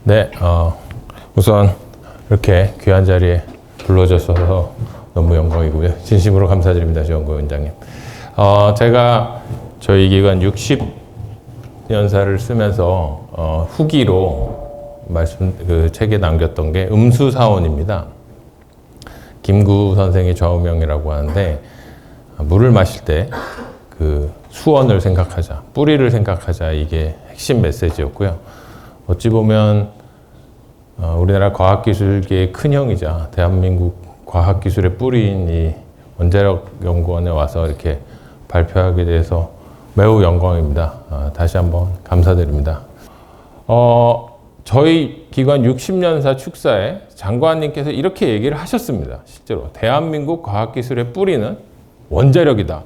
네, 우선 이렇게 귀한 자리에 불러주셔서 너무 영광이고요. 진심으로 감사드립니다, 주원구 원장님. 제가 저희 기관 60년사를 쓰면서 후기로 그 책에 남겼던 게 음수사원입니다. 김구 선생의 좌우명이라고 하는데, 물을 마실 때 그 수원을 생각하자, 뿌리를 생각하자, 이게 핵심 메시지였고요. 어찌 보면 우리나라 과학기술계의 큰형이자 대한민국 과학기술의 뿌리인 이 원자력연구원에 와서 이렇게 발표하게 돼서 매우 영광입니다. 다시 한번 감사드립니다. 저희 기관 60년사 축사에 장관님께서 이렇게 얘기를 하셨습니다. 실제로 대한민국 과학기술의 뿌리는 원자력이다.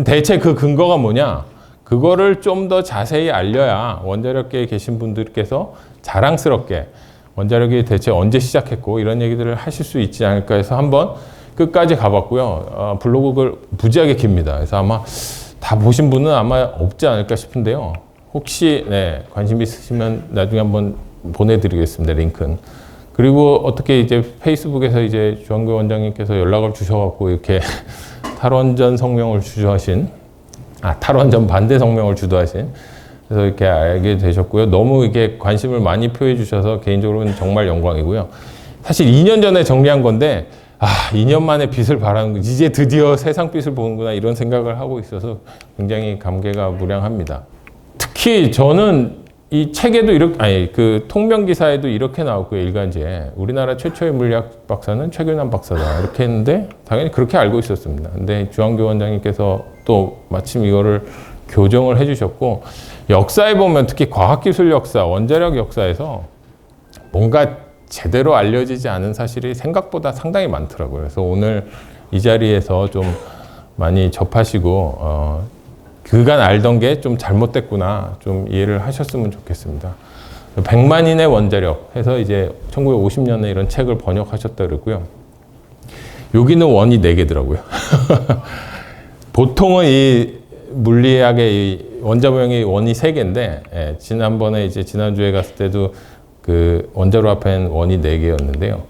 대체 그 근거가 뭐냐? 그거를 좀 더 자세히 알려야 원자력계에 계신 분들께서 자랑스럽게 원자력이 대체 언제 시작했고 이런 얘기들을 하실 수 있지 않을까 해서 한번 끝까지 가봤고요. 블로그를 무지하게 깁니다. 그래서 아마 다 보신 분은 아마 없지 않을까 싶은데요. 혹시 관심 있으시면 나중에 한번 보내드리겠습니다. 링크는. 그리고 어떻게 이제 페이스북에서 이제 주원구 원장님께서 연락을 주셔갖고 이렇게 탈원전 성명을 주도하신, 탈원전 반대 성명을 주도하신, 그래서 이렇게 알게 되셨고요. 너무 이렇게 관심을 많이 표해 주셔서 개인적으로는 정말 영광이고요. 사실 2년 전에 정리한 건데, 2년 만에 빛을 발하는 거, 이제 드디어 세상 빛을 보는구나, 이런 생각을 하고 있어서 굉장히 감개가 무량합니다. 특히 저는 이 책에도 이렇게, 그 통명 기사에도 이렇게 나왔고요, 일간지에. 우리나라 최초의 물리학 박사는 최균환 박사다. 이렇게 했는데, 당연히 그렇게 알고 있었습니다. 근데 주원구 원장님께서 또 마침 이거를 교정을 해주셨고, 역사에 보면 특히 과학기술 역사, 원자력 역사에서 뭔가 제대로 알려지지 않은 사실이 생각보다 상당히 많더라고요. 그래서 오늘 이 자리에서 좀 많이 접하시고, 그간 알던 게 좀 잘못됐구나, 좀 이해를 하셨으면 좋겠습니다. 100만인의 원자력 해서 이제 1950년에 이런 책을 번역하셨다 그러고요. 여기는 원이 4개더라고요. 보통은 이 물리학의 이 원자모형이 원이 3개인데, 지난번에 이제 지난주에 갔을 때도 그 원자로 앞엔 원이 4개였는데요.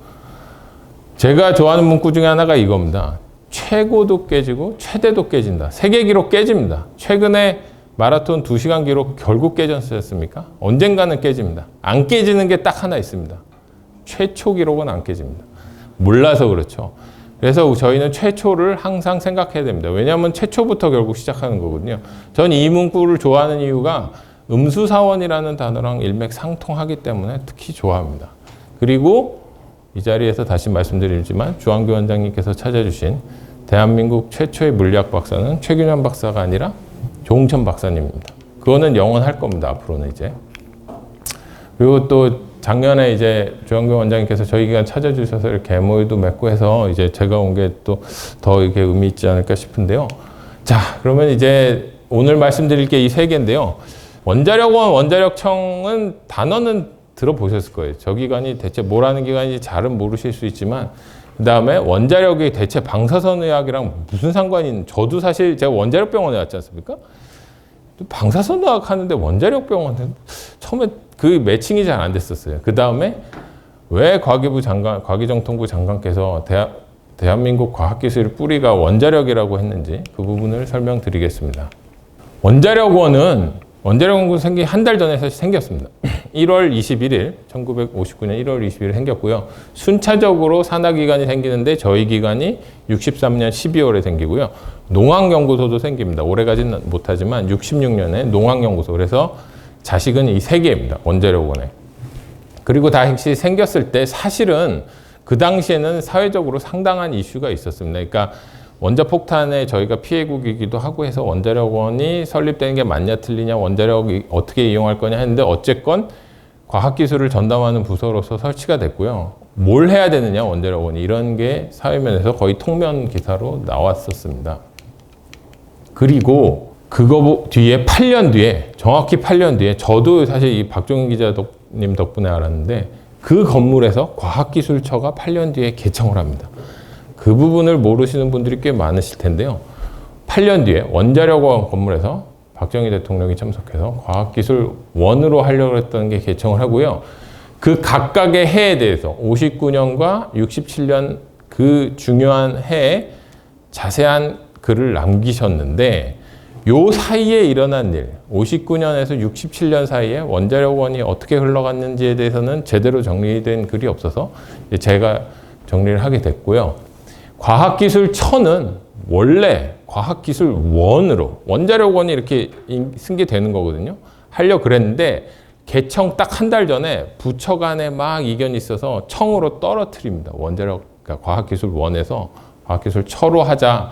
제가 좋아하는 문구 중에 하나가 이겁니다. 최고도 깨지고 최대도 깨진다. 세계 기록 깨집니다. 최근에 마라톤 2시간 기록 결국 깨졌지 않습니까? 언젠가는 깨집니다. 안 깨지는 게 딱 하나 있습니다. 최초 기록은 안 깨집니다. 몰라서 그렇죠. 그래서 저희는 최초를 항상 생각해야 됩니다. 왜냐하면 최초부터 결국 시작하는 거거든요. 전 이 문구를 좋아하는 이유가 음수사원이라는 단어랑 일맥상통하기 때문에 특히 좋아합니다. 그리고 이 자리에서 다시 말씀드리지만 주원구 원장님께서 찾아주신 대한민국 최초의 물리학 박사는 최균환 박사가 아니라 조홍천 박사님입니다. 그거는 영원할 겁니다. 앞으로는 이제. 그리고 또 작년에 이제 주원구 원장님께서 저희 기관 찾아주셔서 이렇게 MOU도 맺고 해서 이제 제가 온 게 또 더 이렇게 의미 있지 않을까 싶은데요. 자, 그러면 이제 오늘 말씀드릴 게 이 3개인데요. 원자력원, 원자력청은 단어는 들어보셨을 거예요. 저 기관이 대체 뭐라는 기관인지 잘은 모르실 수 있지만, 그 다음에 원자력이 대체 방사선의학이랑 무슨 상관이 있는, 저도 사실 제가 원자력병원에 왔지 않습니까? 방사선의학 하는데 원자력병원은 처음에 그 매칭이 잘 안 됐었어요. 그 다음에 왜 과기부 장관, 과기정통부 장관께서 대한민국 과학기술의 뿌리가 원자력이라고 했는지 그 부분을 설명드리겠습니다. 원자력원은 원자력연구원 생긴 한 달 전에 사실 생겼습니다. 1월 21일, 1959년 1월 21일 생겼고요. 순차적으로 산하기관이 생기는데 저희 기관이 63년 12월에 생기고요. 농학연구소도 생깁니다. 오래가지는 못하지만 66년에 농학연구소. 그래서 자식은 이 3개입니다. 원자력원에. 그리고 다시 생겼을 때 사실은 그 당시에는 사회적으로 상당한 이슈가 있었습니다. 그러니까 원자폭탄에 저희가 피해국이기도 하고 해서 원자력원이 설립되는 게 맞냐 틀리냐, 원자력이 어떻게 이용할 거냐 했는데 어쨌건 과학기술을 전담하는 부서로서 설치가 됐고요. 뭘 해야 되느냐 원자력원이, 이런 게 사회면에서 거의 통면 기사로 나왔었습니다. 그리고 그거 뒤에 8년 뒤에, 정확히 8년 뒤에, 저도 사실 이 박종인 기자님 덕분에 알았는데 그 건물에서 과학기술처가 8년 뒤에 개청을 합니다. 그 부분을 모르시는 분들이 꽤 많으실 텐데요. 8년 뒤에 원자력원 건물에서 박정희 대통령이 참석해서 과학기술원으로 하려고 했던 게 개청을 하고요. 그 각각의 해에 대해서 59년과 67년 그 중요한 해에 자세한 글을 남기셨는데 요 사이에 일어난 일, 59년에서 67년 사이에 원자력원이 어떻게 흘러갔는지에 대해서는 제대로 정리된 글이 없어서 제가 정리를 하게 됐고요. 과학기술처는 원래 과학기술원으로 원자력원이 이렇게 승계되는 거거든요. 하려고 그랬는데 개청 딱 한 달 전에 부처 간에 막 이견이 있어서 청으로 떨어뜨립니다. 그러니까 과학기술원에서 과학기술처로 하자.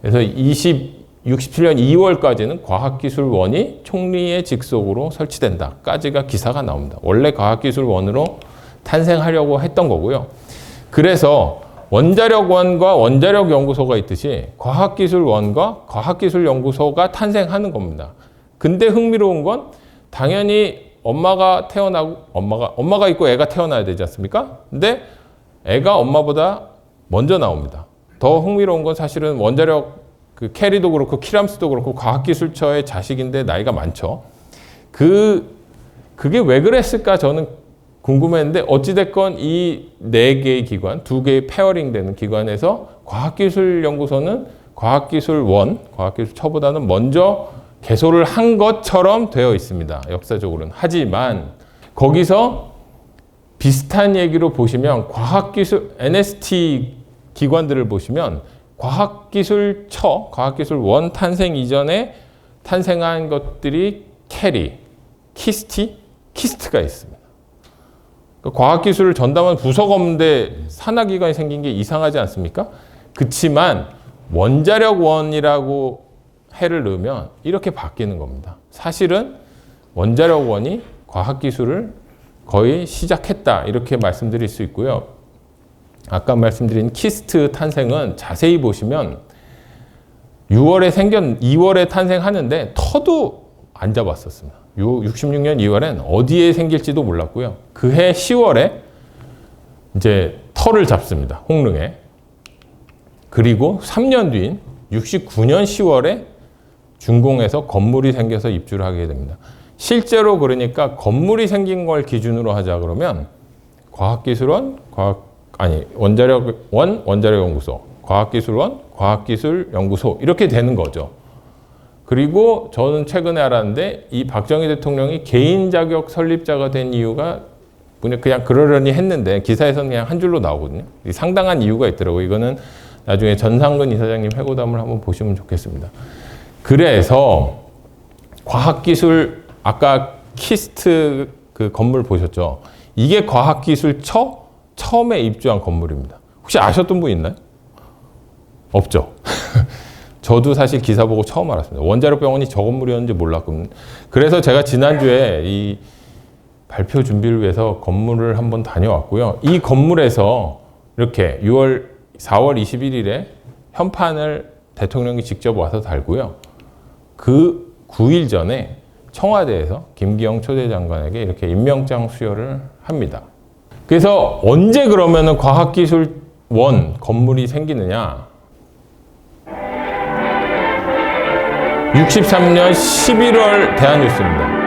그래서 67년 2월까지는 과학기술원이 총리의 직속으로 설치된다까지가 기사가 나옵니다. 원래 과학기술원으로 탄생하려고 했던 거고요. 그래서 원자력원과 원자력연구소가 있듯이 과학기술원과 과학기술연구소가 탄생하는 겁니다. 근데 흥미로운 건 당연히 엄마가 있고 애가 태어나야 되지 않습니까? 근데 애가 엄마보다 먼저 나옵니다. 더 흥미로운 건 사실은 원자력 그 캐리도 그렇고 키람스도 그렇고 과학기술처의 자식인데 나이가 많죠. 그게 왜 그랬을까 저는 궁금했는데 어찌됐건 이 4개의 기관, 2개의 페어링 되는 기관에서 과학기술연구소는 과학기술원, 과학기술처보다는 먼저 개소를 한 것처럼 되어 있습니다. 역사적으로는. 하지만 거기서 비슷한 얘기로 보시면 과학기술, NST 기관들을 보시면 과학기술처, 과학기술원 탄생 이전에 탄생한 것들이 캐리, 키스트가 있습니다. 과학기술을 전담한 부서가 없는데 산하기관이 생긴 게 이상하지 않습니까? 그치만 원자력원이라고 해를 넣으면 이렇게 바뀌는 겁니다. 사실은 원자력원이 과학기술을 거의 시작했다 이렇게 말씀드릴 수 있고요. 아까 말씀드린 키스트 탄생은 자세히 보시면 2월에 탄생하는데 터도 안 잡았었습니다. 66년 2월엔 어디에 생길지도 몰랐고요. 그해 10월에 이제 터를 잡습니다. 홍릉에. 그리고 3년 뒤인 69년 10월에 준공에서 건물이 생겨서 입주를 하게 됩니다. 실제로 그러니까 건물이 생긴 걸 기준으로 하자 그러면 과학기술원, 원자력원, 원자력연구소, 과학기술원, 과학기술연구소 이렇게 되는 거죠. 그리고 저는 최근에 알았는데 이 박정희 대통령이 개인 자격 설립자가 된 이유가 그냥 그러려니 했는데 기사에서는 그냥 한 줄로 나오거든요. 상당한 이유가 있더라고요. 이거는 나중에 전상근 이사장님 회고담을 한번 보시면 좋겠습니다. 그래서 과학기술 아까 키스트 그 건물 보셨죠? 이게 과학기술처 처음에 입주한 건물입니다. 혹시 아셨던 분 있나요? 없죠. 저도 사실 기사 보고 처음 알았습니다. 원자력병원이 저 건물이었는지 몰랐거든요. 그래서 제가 지난주에 이 발표 준비를 위해서 건물을 한번 다녀왔고요. 이 건물에서 이렇게 4월 21일에 현판을 대통령이 직접 와서 달고요. 그 9일 전에 청와대에서 김기영 초대장관에게 이렇게 임명장 수여를 합니다. 그래서 언제 그러면은 과학기술원 건물이 생기느냐? 63년 11월 대한뉴스입니다.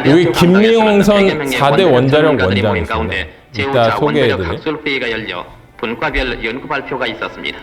여기 김미홍선 4대 원자력 원장이 있습니다. 이따 소개해드릴. 학술회의가 열려 분과별 연구 발표가 있었습니다.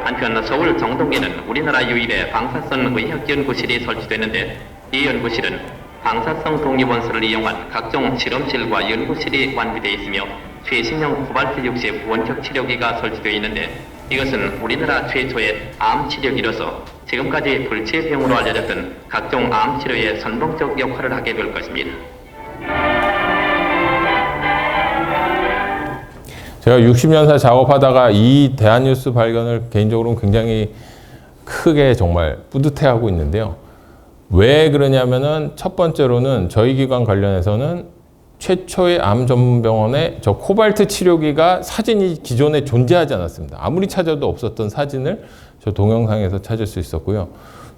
한편 서울 정동에는 우리나라 유일의 방사선 의학연구실이 설치됐는데 이 연구실은 방사성 독립원소를 이용한 각종 실험실과 연구실이 완비되어 있으며 최신형 코발트 60 원격 치료기가 설치되어 있는데 이것은 우리나라 최초의 암 치료기로서 지금까지 불치병으로 알려졌던 각종 암 치료의 선봉적 역할을 하게 될 것입니다. 제가 60년사 작업하다가 이 대한뉴스 발견을 개인적으로는 굉장히 크게 정말 뿌듯해하고 있는데요. 왜 그러냐면은 첫 번째로는 저희 기관 관련해서는 최초의 암 전문병원에 저 코발트 치료기가 사진이 기존에 존재하지 않았습니다. 아무리 찾아도 없었던 사진을 저 동영상에서 찾을 수 있었고요.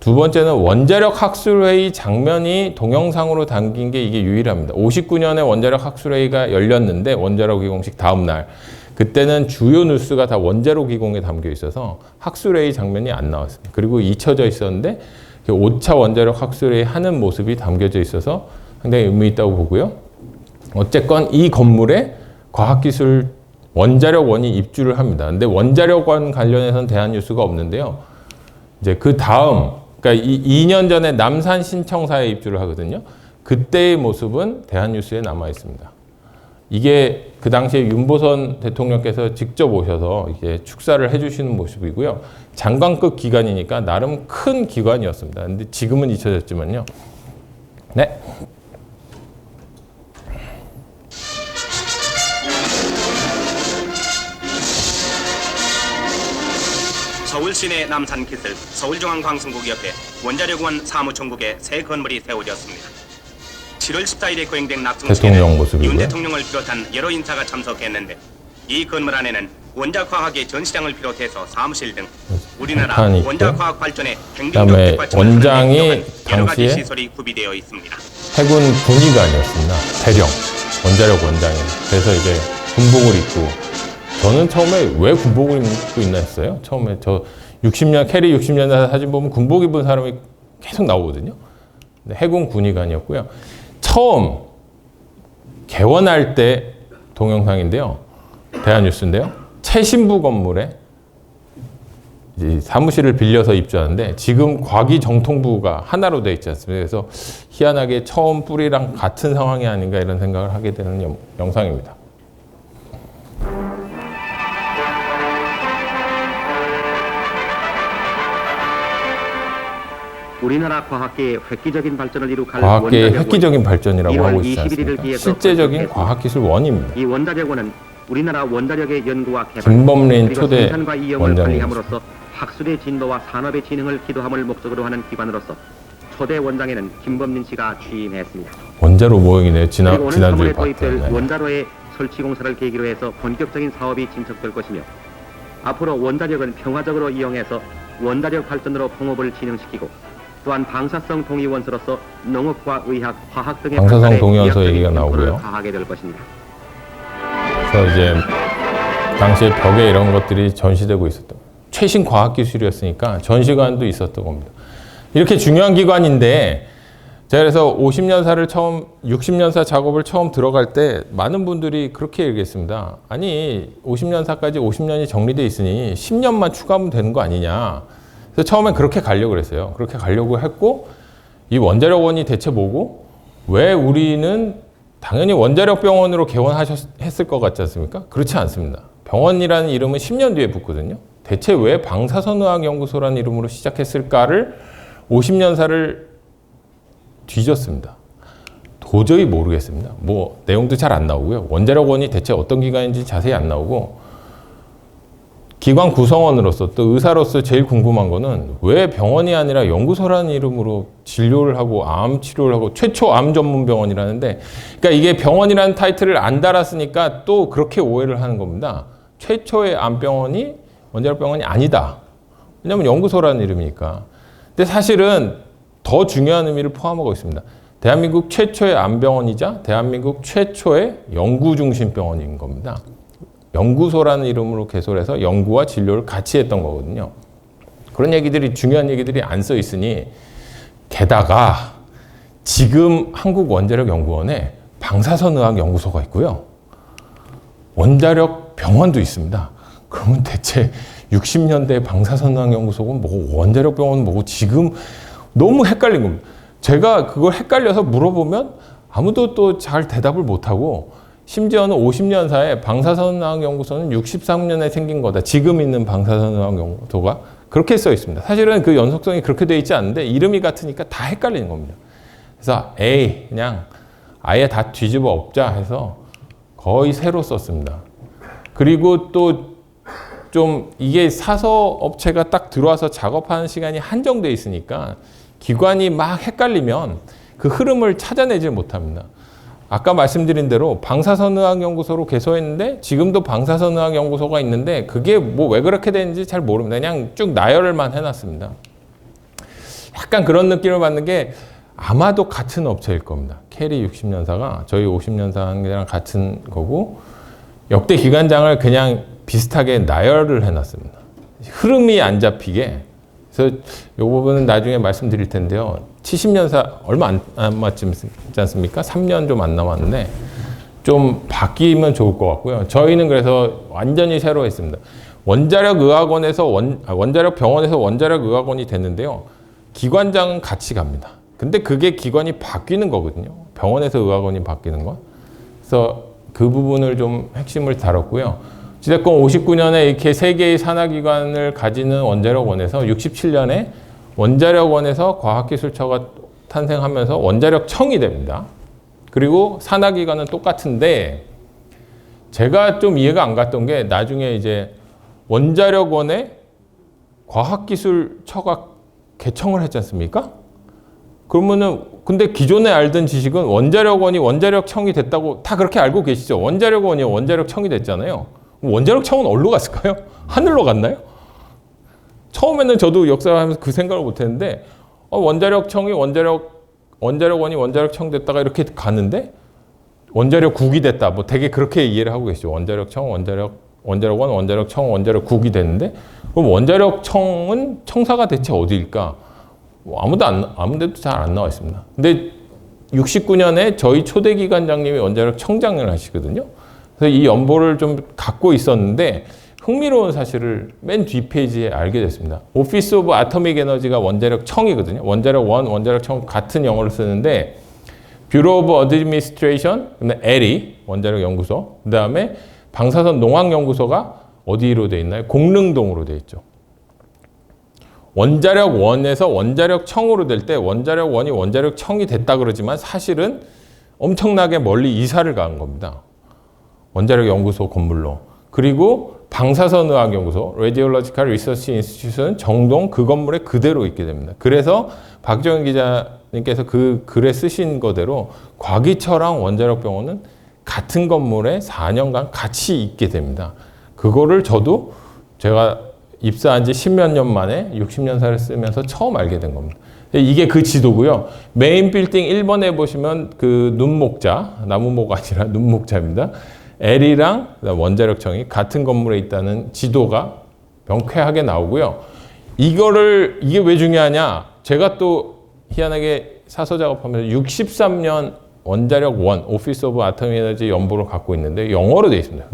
두 번째는 원자력 학술회의 장면이 동영상으로 담긴 게 이게 유일합니다. 59년에 원자력 학술회의가 열렸는데 원자력 2공식 다음 날 그때는 주요 뉴스가 다 원자력 2공에 담겨 있어서 학술회의 장면이 안 나왔습니다. 그리고 잊혀져 있었는데 5차 원자력 학술회의 하는 모습이 담겨져 있어서 상당히 의미 있다고 보고요. 어쨌건 이 건물에 과학기술 원자력원이 입주를 합니다. 근데 원자력원 관련해서는 대한뉴스가 없는데요. 이제 그 다음, 그러니까 2년 전에 남산 신청사에 입주를 하거든요. 그때의 모습은 대한뉴스에 남아 있습니다. 이게 그 당시에 윤보선 대통령께서 직접 오셔서 이게 축사를 해주시는 모습이고요. 장관급 기관이니까 나름 큰 기관이었습니다. 근데 지금은 잊혀졌지만요. 네. 서울 시내 남산기슬 서울중앙방송국 옆에 원자력원 사무총국에 새 건물이 세워졌습니다. 7월 14일에 거행된 낙성식에는 윤 대통령을 비롯한 여러 인사가 참석했는데 이 건물 안에는 원자과학의 전시장을 비롯해서 사무실 등 우리나라 원자과학 발전에 그다음에 원장이 여러 가지 당시에 시설이 구비되어 있습니다. 해군 군의관이었습니다. 대령 원자력 원장이. 그래서 이제 군복을 입고 저는 처음에 왜 군복을 입고 있나 했어요. 처음에 저 60년 캐리 60년 사진 보면 군복 입은 사람이 계속 나오거든요. 해군 군의관이었고요. 처음 개원할 때 동영상인데요. 대한뉴스인데요. 최신부 건물에 이제 사무실을 빌려서 입주하는데 지금 과기정통부가 하나로 되어 있지 않습니까? 그래서 희한하게 처음 뿌리랑 같은 상황이 아닌가 이런 생각을 하게 되는 영상입니다. 우리나라 과학계의 획기적인 발전을 이룩할 과학계의 획기적인 발전이라고 하고 있지 21일을 않습니까? 기해서 실제적인 과학기술원입니다. 이 원자력원은 우리나라 원자력의 연구와 개발, 김범린 그리고 초대 생산과 이용을 원장입니다. 관리함으로써 학술의 진보와 산업의 진흥을 기도함을 목적으로 하는 기관으로서 초대 원장에는 김범민 씨가 취임했습니다. 원자로 모형이네요. 그리고 오늘 지난주에 3월에 도입될 봤던. 원자로의 설치 공사를 계기로 해서 본격적인 사업이 진척될 것이며 앞으로 원자력은 평화적으로 이용해서 원자력 발전으로 공업을 진행시키고 또한 방사성 동위원소로서 농업과 의학, 화학 등의 방사성 동위원소 얘기가 나오고요. 가하게 될 것입니다. 그래서 이제 당시에 벽에 이런 것들이 전시되고 있었던 최신 과학기술이었으니까 전시관도 있었던 겁니다. 이렇게 중요한 기관인데 제가 그래서 50년사를 처음 60년사 작업을 처음 들어갈 때 많은 분들이 그렇게 얘기했습니다. 아니 50년사까지 50년이 정리돼 있으니 10년만 추가하면 되는 거 아니냐. 그래서 처음엔 그렇게 가려고 그랬어요. 그렇게 가려고 했고 이 원자력원이 대체 뭐고 왜 우리는 당연히 원자력 병원으로 개원했을 것 같지 않습니까? 그렇지 않습니다. 병원이라는 이름은 10년 뒤에 붙거든요. 대체 왜 방사선의학연구소라는 이름으로 시작했을까를 50년사를 뒤졌습니다. 도저히 모르겠습니다. 뭐 내용도 잘 안 나오고요. 원자력원이 대체 어떤 기관인지 자세히 안 나오고 기관 구성원으로서 또 의사로서 제일 궁금한 거는 왜 병원이 아니라 연구소라는 이름으로 진료를 하고 암 치료를 하고 최초 암 전문 병원이라는데 그러니까 이게 병원이라는 타이틀을 안 달았으니까 또 그렇게 오해를 하는 겁니다. 최초의 암병원이 원자력 병원이 아니다. 왜냐하면 연구소라는 이름이니까. 근데 사실은 더 중요한 의미를 포함하고 있습니다. 대한민국 최초의 암병원이자 대한민국 최초의 연구중심병원인 겁니다. 연구소라는 이름으로 개설해서 연구와 진료를 같이 했던 거거든요. 그런 얘기들이 중요한 얘기들이 안 써 있으니 게다가 지금 한국원자력연구원에 방사선의학연구소가 있고요. 원자력 병원도 있습니다. 그러면 대체 60년대 방사선의학연구소가 뭐고 원자력 병원은 뭐고 지금 너무 헷갈린 겁니다. 제가 그걸 헷갈려서 물어보면 아무도 또 잘 대답을 못하고 심지어는 50년사에 방사선의학연구소는 63년에 생긴 거다. 지금 있는 방사선의학연구소가 그렇게 써 있습니다. 사실은 그 연속성이 그렇게 돼 있지 않은데 이름이 같으니까 다 헷갈리는 겁니다. 그래서 그냥 아예 다 뒤집어 엎자 해서 거의 새로 썼습니다. 그리고 또 좀 이게 사서 업체가 딱 들어와서 작업하는 시간이 한정돼 있으니까 기관이 막 헷갈리면 그 흐름을 찾아내질 못합니다. 아까 말씀드린 대로 방사선의학연구소로 개소했는데 지금도 방사선의학연구소가 있는데 그게 뭐 왜 그렇게 되는지 잘 모릅니다. 그냥 쭉 나열만 해놨습니다. 약간 그런 느낌을 받는 게 아마도 같은 업체일 겁니다. 캐리 60년사가 저희 50년사랑 같은 거고 역대 기관장을 그냥 비슷하게 나열을 해놨습니다. 흐름이 안 잡히게 그래서 이 부분은 나중에 말씀드릴 텐데요. 70년사 얼마 안 맞지 않습니까? 3년 좀 안 남았는데 좀 바뀌면 좋을 것 같고요. 저희는 그래서 완전히 새로 했습니다. 원자력 의학원에서 원자력 병원에서 원자력 의학원이 됐는데요. 기관장은 같이 갑니다. 근데 그게 기관이 바뀌는 거거든요. 병원에서 의학원이 바뀌는 건. 그래서 그 부분을 좀 핵심을 다뤘고요. 어쨌건 59년에 이렇게 세 개의 산하기관을 가지는 원자력원에서 67년에 원자력원에서 과학기술처가 탄생하면서 원자력청이 됩니다. 그리고 산하기관은 똑같은데 제가 좀 이해가 안 갔던 게 나중에 이제 원자력원에 과학기술처가 개청을 했지 않습니까? 그러면은 근데 기존에 알던 지식은 원자력원이 원자력청이 됐다고 다 그렇게 알고 계시죠? 원자력원이 원자력청이 됐잖아요. 원자력청은 어디로 갔을까요? 하늘로 갔나요? 처음에는 저도 역사하면서 그 생각을 못했는데 원자력청이 원자력원이 원자력청 됐다가 이렇게 가는데 원자력국이 됐다. 뭐 되게 그렇게 이해를 하고 계시죠. 원자력청, 원자력원, 원자력청, 원자력국이 됐는데 그럼 원자력청은 청사가 대체 어디일까? 뭐 아무데도 잘 안 나와 있습니다. 근데 69년에 저희 초대 기관장님이 원자력청장을 하시거든요. 그래서 이 연보를 좀 갖고 있었는데 흥미로운 사실을 맨 뒷페이지에 알게 됐습니다. 오피스 오브 아토믹 에너지가 원자력청이거든요. 원자력원, 원자력청 같은 영어를 쓰는데 뷰로 오브 어드미니스트레이션, 에리, 원자력연구소, 그 다음에 방사선 농학연구소가 어디로 돼 있나요? 공릉동으로 돼 있죠. 원자력원에서 원자력청으로 될 때 원자력원이 원자력청이 됐다 그러지만 사실은 엄청나게 멀리 이사를 간 겁니다. 원자력연구소 건물로. 그리고 방사선의학연구소, Radiological Research Institute는 정동 그 건물에 그대로 있게 됩니다. 그래서 박정현 기자님께서 그 글에 쓰신 거대로 과기처랑 원자력병원은 같은 건물에 4년간 같이 있게 됩니다. 그거를 저도 제가 입사한 지 10몇 년 만에 60년사를 쓰면서 처음 알게 된 겁니다. 이게 그 지도고요. 메인 빌딩 1번에 보시면 그 눈목자, 나무모가 아니라 눈목자입니다. L이랑 원자력청이 같은 건물에 있다는 지도가 명쾌하게 나오고요. 이게 왜 중요하냐? 제가 또 희한하게 사서 작업하면서 63년 원자력원, 오피스 오브 아토믹 에너지 연보를 갖고 있는데 영어로 되어 있습니다.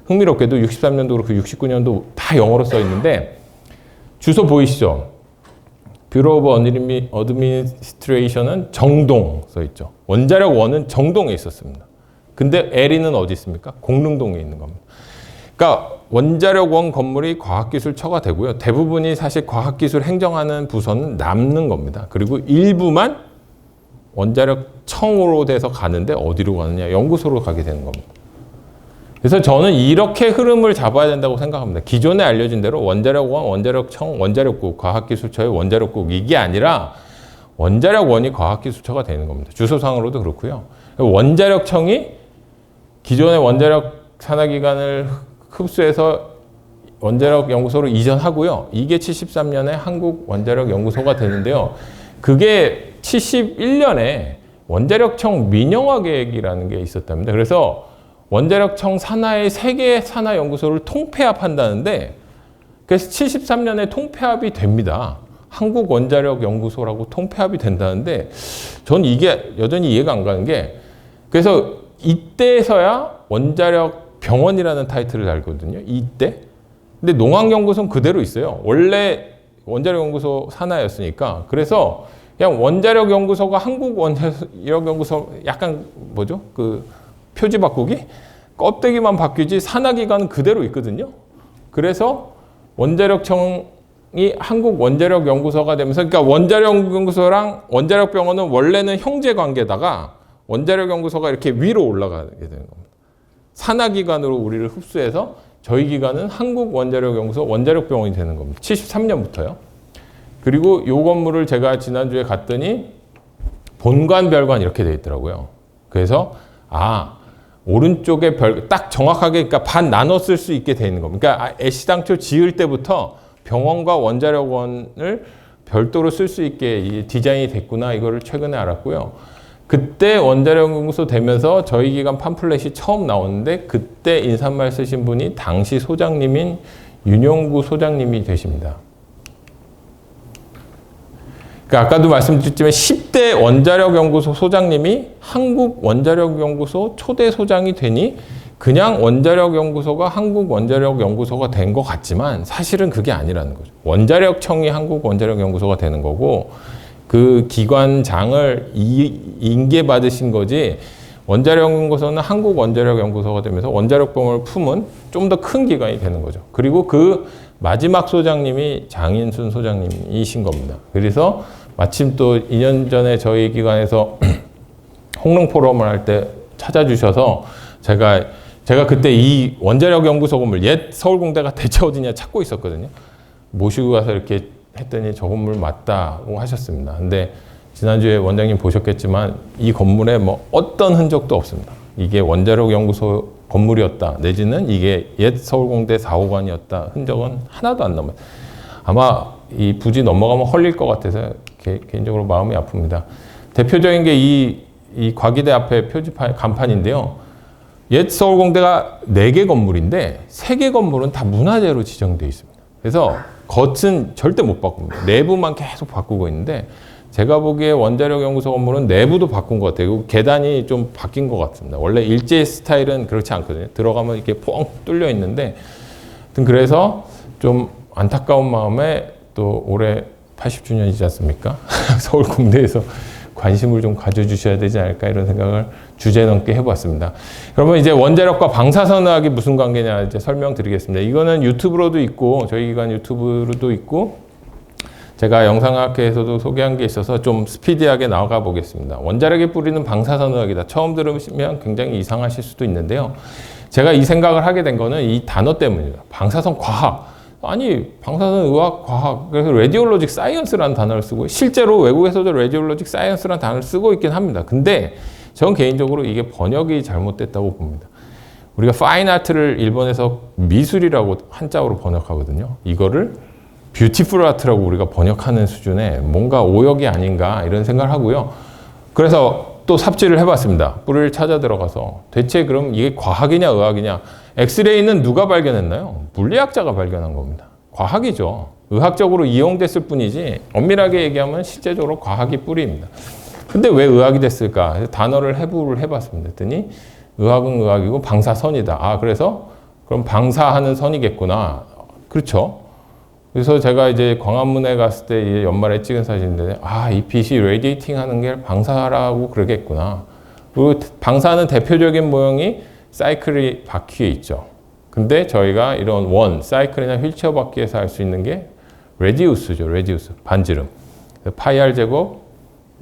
흥미롭게도 63년도 그렇고 69년도 다 영어로 써 있는데 주소 보이시죠? 뷰로 오브 어드미니스트레이션은 정동 써 있죠. 원자력원은 정동에 있었습니다. 근데 LE는 어디 있습니까? 공릉동에 있는 겁니다. 그러니까 원자력원 건물이 과학기술처가 되고요. 대부분이 사실 과학기술 행정하는 부서는 남는 겁니다. 그리고 일부만 원자력청으로 돼서 가는데 어디로 가느냐? 연구소로 가게 되는 겁니다. 그래서 저는 이렇게 흐름을 잡아야 된다고 생각합니다. 기존에 알려진 대로 원자력원, 원자력청, 원자력국, 과학기술처의 원자력국 이게 아니라 원자력원이 과학기술처가 되는 겁니다. 주소상으로도 그렇고요. 원자력청이 기존의 원자력 산하기관을 흡수해서 원자력 연구소로 이전하고요. 이게 73년에 한국 원자력 연구소가 되는데요. 그게 71년에 원자력청 민영화 계획이라는 게 있었답니다. 그래서 원자력청 산하의 3개 산하 연구소를 통폐합한다는데 그래서 73년에 통폐합이 됩니다. 한국 원자력 연구소라고 통폐합이 된다는데 전 이게 여전히 이해가 안 가는 게 그래서 이때서야 원자력 병원이라는 타이틀을 달거든요. 이때. 근데 농학연구소는 그대로 있어요. 원래 원자력연구소 산하였으니까. 그래서 그냥 원자력연구소가 한국 원자력연구소 약간 뭐죠? 그 표지 바꾸기? 껍데기만 바뀌지 산하기관은 그대로 있거든요. 그래서 원자력청이 한국 원자력연구소가 되면서 그러니까 원자력연구소랑 원자력병원은 원래는 형제 관계다가 원자력연구소가 이렇게 위로 올라가게 되는 겁니다. 산하기관으로 우리를 흡수해서 저희 기관은 한국 원자력연구소 원자력병원이 되는 겁니다. 73년부터요. 그리고 이 건물을 제가 지난주에 갔더니 본관, 별관 이렇게 되어 있더라고요. 그래서 오른쪽에 딱 정확하게 그러니까 반 나눠 쓸 수 있게 되어 있는 겁니다. 그러니까 애시당초 지을 때부터 병원과 원자력원을 별도로 쓸 수 있게 디자인이 됐구나 이거를 최근에 알았고요. 그때 원자력연구소 되면서 저희 기관 팜플렛이 처음 나오는데 그때 인사말 쓰신 분이 당시 소장님인 윤영구 소장님이 되십니다. 그러니까 아까도 말씀드렸지만 10대 원자력연구소 소장님이 한국원자력연구소 초대 소장이 되니 그냥 원자력연구소가 한국원자력연구소가 된 것 같지만 사실은 그게 아니라는 거죠. 원자력청이 한국원자력연구소가 되는 거고 그 기관장을 인계받으신 거지 원자력연구소는 한국원자력연구소가 되면서 원자력범을 품은 좀 더 큰 기관이 되는 거죠. 그리고 그 마지막 소장님이 장인순 소장님이신 겁니다. 그래서 마침 또 2년 전에 저희 기관에서 홍릉 포럼을 할 때 찾아주셔서 제가 그때 이 원자력 연구소 건물 옛 서울공대가 대체 어디냐 찾고 있었거든요. 모시고 가서 이렇게 했더니 저 건물 맞다고 하셨습니다. 근데 지난주에 원장님 보셨겠지만 이 건물에 뭐 어떤 흔적도 없습니다. 이게 원자력 연구소 건물이었다 내지는 이게 옛 서울공대 4호관이었다 흔적은 하나도 안 남아요. 아마 이 부지 넘어가면 헐릴 것 같아서 개인적으로 마음이 아픕니다. 대표적인 게 이 과기대 앞에 표지판 간판인데요. 옛 서울공대가 4개 건물인데 3개 건물은 다 문화재로 지정되어 있습니다. 그래서 겉은 절대 못 바꿉니다. 내부만 계속 바꾸고 있는데 제가 보기에 원자력 연구소 건물은 내부도 바꾼 것 같아요. 계단이 좀 바뀐 것 같습니다. 원래 일제 스타일은 그렇지 않거든요. 들어가면 이렇게 뻥 뚫려 있는데 그래서 좀 안타까운 마음에 또 올해 80주년이지 않습니까? 서울공대에서 관심을 좀 가져주셔야 되지 않을까 이런 생각을 주제넘게 해봤습니다. 그러면 이제 원자력과 방사선의학이 무슨 관계냐 이제 설명드리겠습니다. 이거는 유튜브로도 있고 저희 기관 유튜브로도 있고 제가 영상학회에서도 소개한 게 있어서 좀 스피디하게 나가 보겠습니다. 원자력의 뿌리는 방사선의학이다. 처음 들으시면 굉장히 이상하실 수도 있는데요. 제가 이 생각을 하게 된 거는 이 단어 때문입니다. 방사선 과학. 아니 방사선 의학 과학 그래서 레디올로직 사이언스라는 단어를 쓰고 실제로 외국에서도 레디올로직 사이언스라는 단어를 쓰고 있긴 합니다. 근데 저는 개인적으로 이게 번역이 잘못됐다고 봅니다. 우리가 파인 아트를 일본에서 미술이라고 한자어로 번역하거든요. 이거를 뷰티풀 아트라고 우리가 번역하는 수준의 뭔가 오역이 아닌가 이런 생각을 하고요. 그래서 또 삽질을 해봤습니다. 뿌리를 찾아 들어가서 대체 그럼 이게 과학이냐 의학이냐. 엑스레이는 누가 발견했나요? 물리학자가 발견한 겁니다. 과학이죠. 의학적으로 이용됐을 뿐이지 엄밀하게 얘기하면 실제적으로 과학이 뿌리입니다. 근데 왜 의학이 됐을까? 그래서 단어를 해부를 해봤습니다. 그랬더니 의학은 의학이고 방사선이다. 아 그래서 그럼 방사하는 선이겠구나. 그렇죠. 그래서 제가 이제 광화문에 갔을 때 연말에 찍은 사진인데 이 빛이 레디에이팅 하는 게 방사라고 그러겠구나. 그리고 방사는 대표적인 모형이 사이클이 바퀴에 있죠. 근데 저희가 이런 사이클이나 휠체어 바퀴에서 할 수 있는 게 레디우스죠. 레디우스, 반지름. 파이 r 제곱,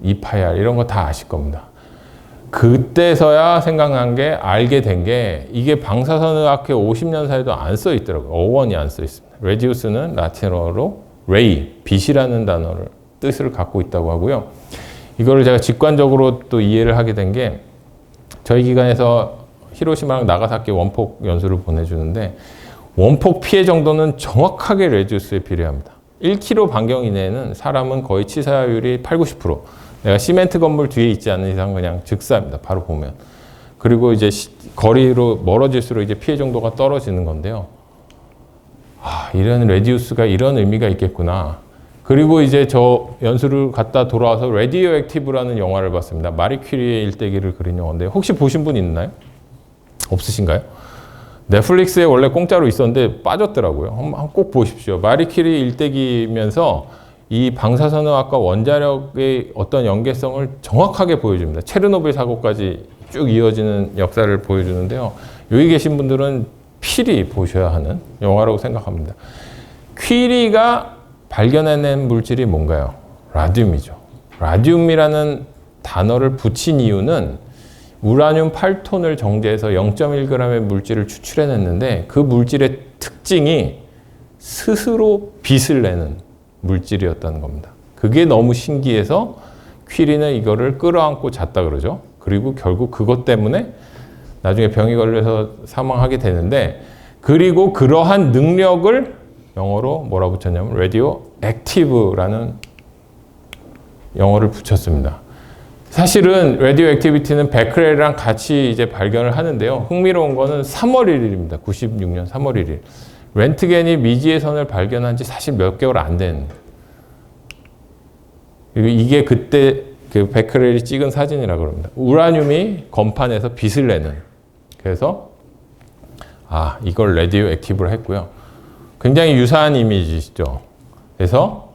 2파이 r 이런 거 다 아실 겁니다. 그때서야 생각난 게 알게 된 게 이게 방사선의학회 50년 사이도 안 써 있더라고요. 어원이 안 써 있습니다. 레디우스는 라틴어로 레이, 빛이라는 단어를 뜻을 갖고 있다고 하고요. 이거를 제가 직관적으로 또 이해를 하게 된 게 저희 기관에서 히로시마랑 나가사키 원폭 연수를 보내주는데 원폭 피해 정도는 정확하게 레디우스에 비례합니다. 1km 반경 이내에는 사람은 거의 치사율이 80-90%. 내가 시멘트 건물 뒤에 있지 않는 이상 그냥 즉사입니다. 바로 보면. 그리고 이제 거리로 멀어질수록 이제 피해 정도가 떨어지는 건데요. 이런 레디우스가 이런 의미가 있겠구나. 그리고 이제 저 연수를 갔다 돌아와서 레디오 액티브라는 영화를 봤습니다. 마리 퀴리의 일대기를 그린 영화인데 혹시 보신 분 있나요? 없으신가요? 넷플릭스에 원래 공짜로 있었는데 빠졌더라고요. 한번 꼭 보십시오. 마리 퀴리 일대기면서 이 방사선의학과 원자력의 어떤 연계성을 정확하게 보여줍니다. 체르노빌 사고까지 쭉 이어지는 역사를 보여주는데요. 여기 계신 분들은 필히 보셔야 하는 영화라고 생각합니다. 퀴리가 발견해낸 물질이 뭔가요? 라듐이죠. 라듐이라는 단어를 붙인 이유는 우라늄 8톤을 정제해서 0.1g의 물질을 추출해냈는데 그 물질의 특징이 스스로 빛을 내는 물질이었다는 겁니다. 그게 너무 신기해서 퀴리는 이거를 끌어안고 잤다 그러죠. 그리고 결국 그것 때문에 나중에 병이 걸려서 사망하게 되는데 그리고 그러한 능력을 영어로 뭐라 붙였냐면 라디오 액티브라는 영어를 붙였습니다. 사실은 라디오 액티비티는 베크렐이랑 같이 이제 발견을 하는데요. 흥미로운 거는 3월 1일입니다. 96년 3월 1일. 렌트겐이 미지의 선을 발견한 지 사실 몇 개월 안 된 그리고 이게 그때 그 베크렐이 찍은 사진이라고 합니다. 우라늄이 건판에서 빛을 내는. 그래서 이걸 레디오 액티브로 했고요. 굉장히 유사한 이미지시죠. 그래서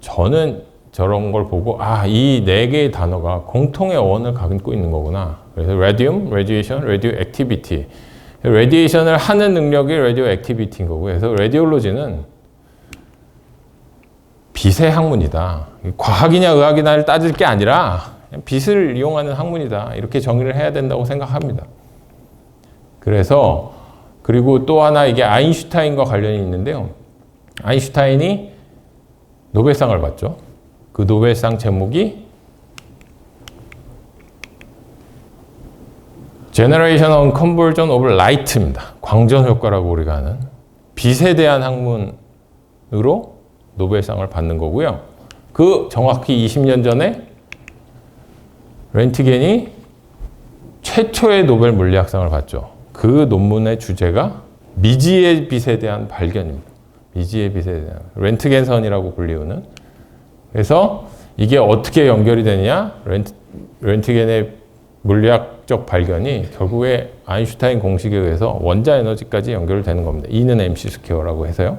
저는 저런 걸 보고 이 네 개의 단어가 공통의 어원을 갖고 있는 거구나. 그래서 라디움, 레디에이션, 레디오 액티비티. 레디에이션을 하는 능력이 레디오 액티비티인 거고, 그래서 레디올로지는 빛의 학문이다. 과학이냐 의학이냐를 따질 게 아니라 빛을 이용하는 학문이다. 이렇게 정의를 해야 된다고 생각합니다. 그래서 그리고 또 하나 이게 아인슈타인과 관련이 있는데요. 아인슈타인이 노벨상을 받죠. 그 노벨상 제목이 Generation on Conversion of Light입니다. 광전 효과라고 우리가 하는 빛에 대한 학문으로 노벨상을 받는 거고요. 그 정확히 20년 전에 렌트겐이 최초의 노벨 물리학상을 받죠. 그 논문의 주제가 미지의 빛에 대한 발견입니다. 미지의 빛에 대한 렌트겐선이라고 불리우는. 그래서 이게 어떻게 연결이 되느냐? 렌트겐의 물리학적 발견이 결국에 아인슈타인 공식에 의해서 원자 에너지까지 연결되는 겁니다. E는 mc 스퀘어라고 해서요.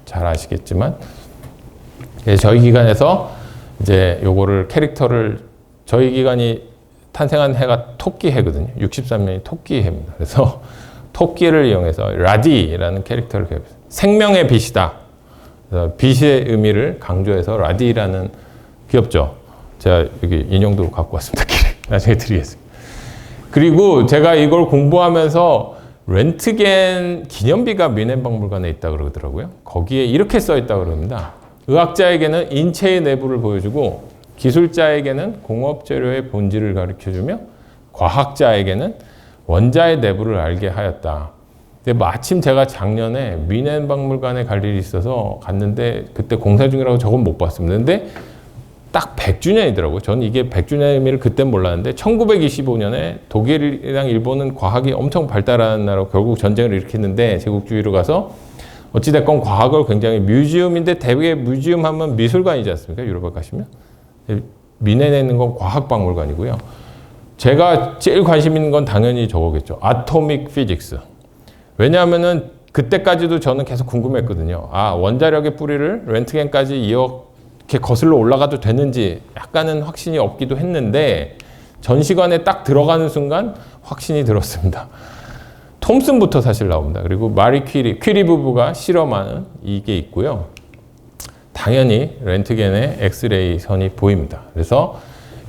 잘 아시겠지만 저희 기관에서 이제 요거를 캐릭터를 저희 기관이 탄생한 해가 토끼 해거든요. 63년이 토끼 해입니다. 그래서 토끼를 이용해서 라디라는 캐릭터를 개발했어요. 생명의 빛이다. 그래서 빛의 의미를 강조해서 라디라는 귀엽죠. 제가 여기 인형도 갖고 왔습니다. 나중에 드리겠습니다. 그리고 제가 이걸 공부하면서 렌트겐 기념비가 뮌헨박물관에 있다 그러더라고요. 거기에 이렇게 써 있다 그럽니다. 의학자에게는 인체의 내부를 보여주고 기술자에게는 공업재료의 본질을 가르쳐주며 과학자에게는 원자의 내부를 알게 하였다. 근데 마침 제가 작년에 뮌헨박물관에 갈 일이 있어서 갔는데 그때 공사 중이라고 저건 못 봤습니다. 근데 딱 100주년이더라고요. 저는 이게 100주년의 의미를 그때 몰랐는데 1925년에 독일이랑 일본은 과학이 엄청 발달한 나라로 결국 전쟁을 일으켰는데 제국주의로 가서 어찌됐건 과학을 굉장히 뮤지엄인데 대개 뮤지엄 하면 미술관이지 않습니까? 유럽에 가시면. 뮌헨에 있는 건 과학박물관이고요. 제가 제일 관심 있는 건 당연히 저거겠죠. 아토믹 피직스. 왜냐하면은 그때까지도 저는 계속 궁금했거든요. 원자력의 뿌리를 렌트겐까지 이렇게 거슬러 올라가도 되는지 약간은 확신이 없기도 했는데 전시관에 딱 들어가는 순간 확신이 들었습니다. 톰슨부터 사실 나옵니다. 그리고 마리 퀴리 부부가 실험하는 이게 있고요. 당연히 렌트겐의 엑스레이 선이 보입니다. 그래서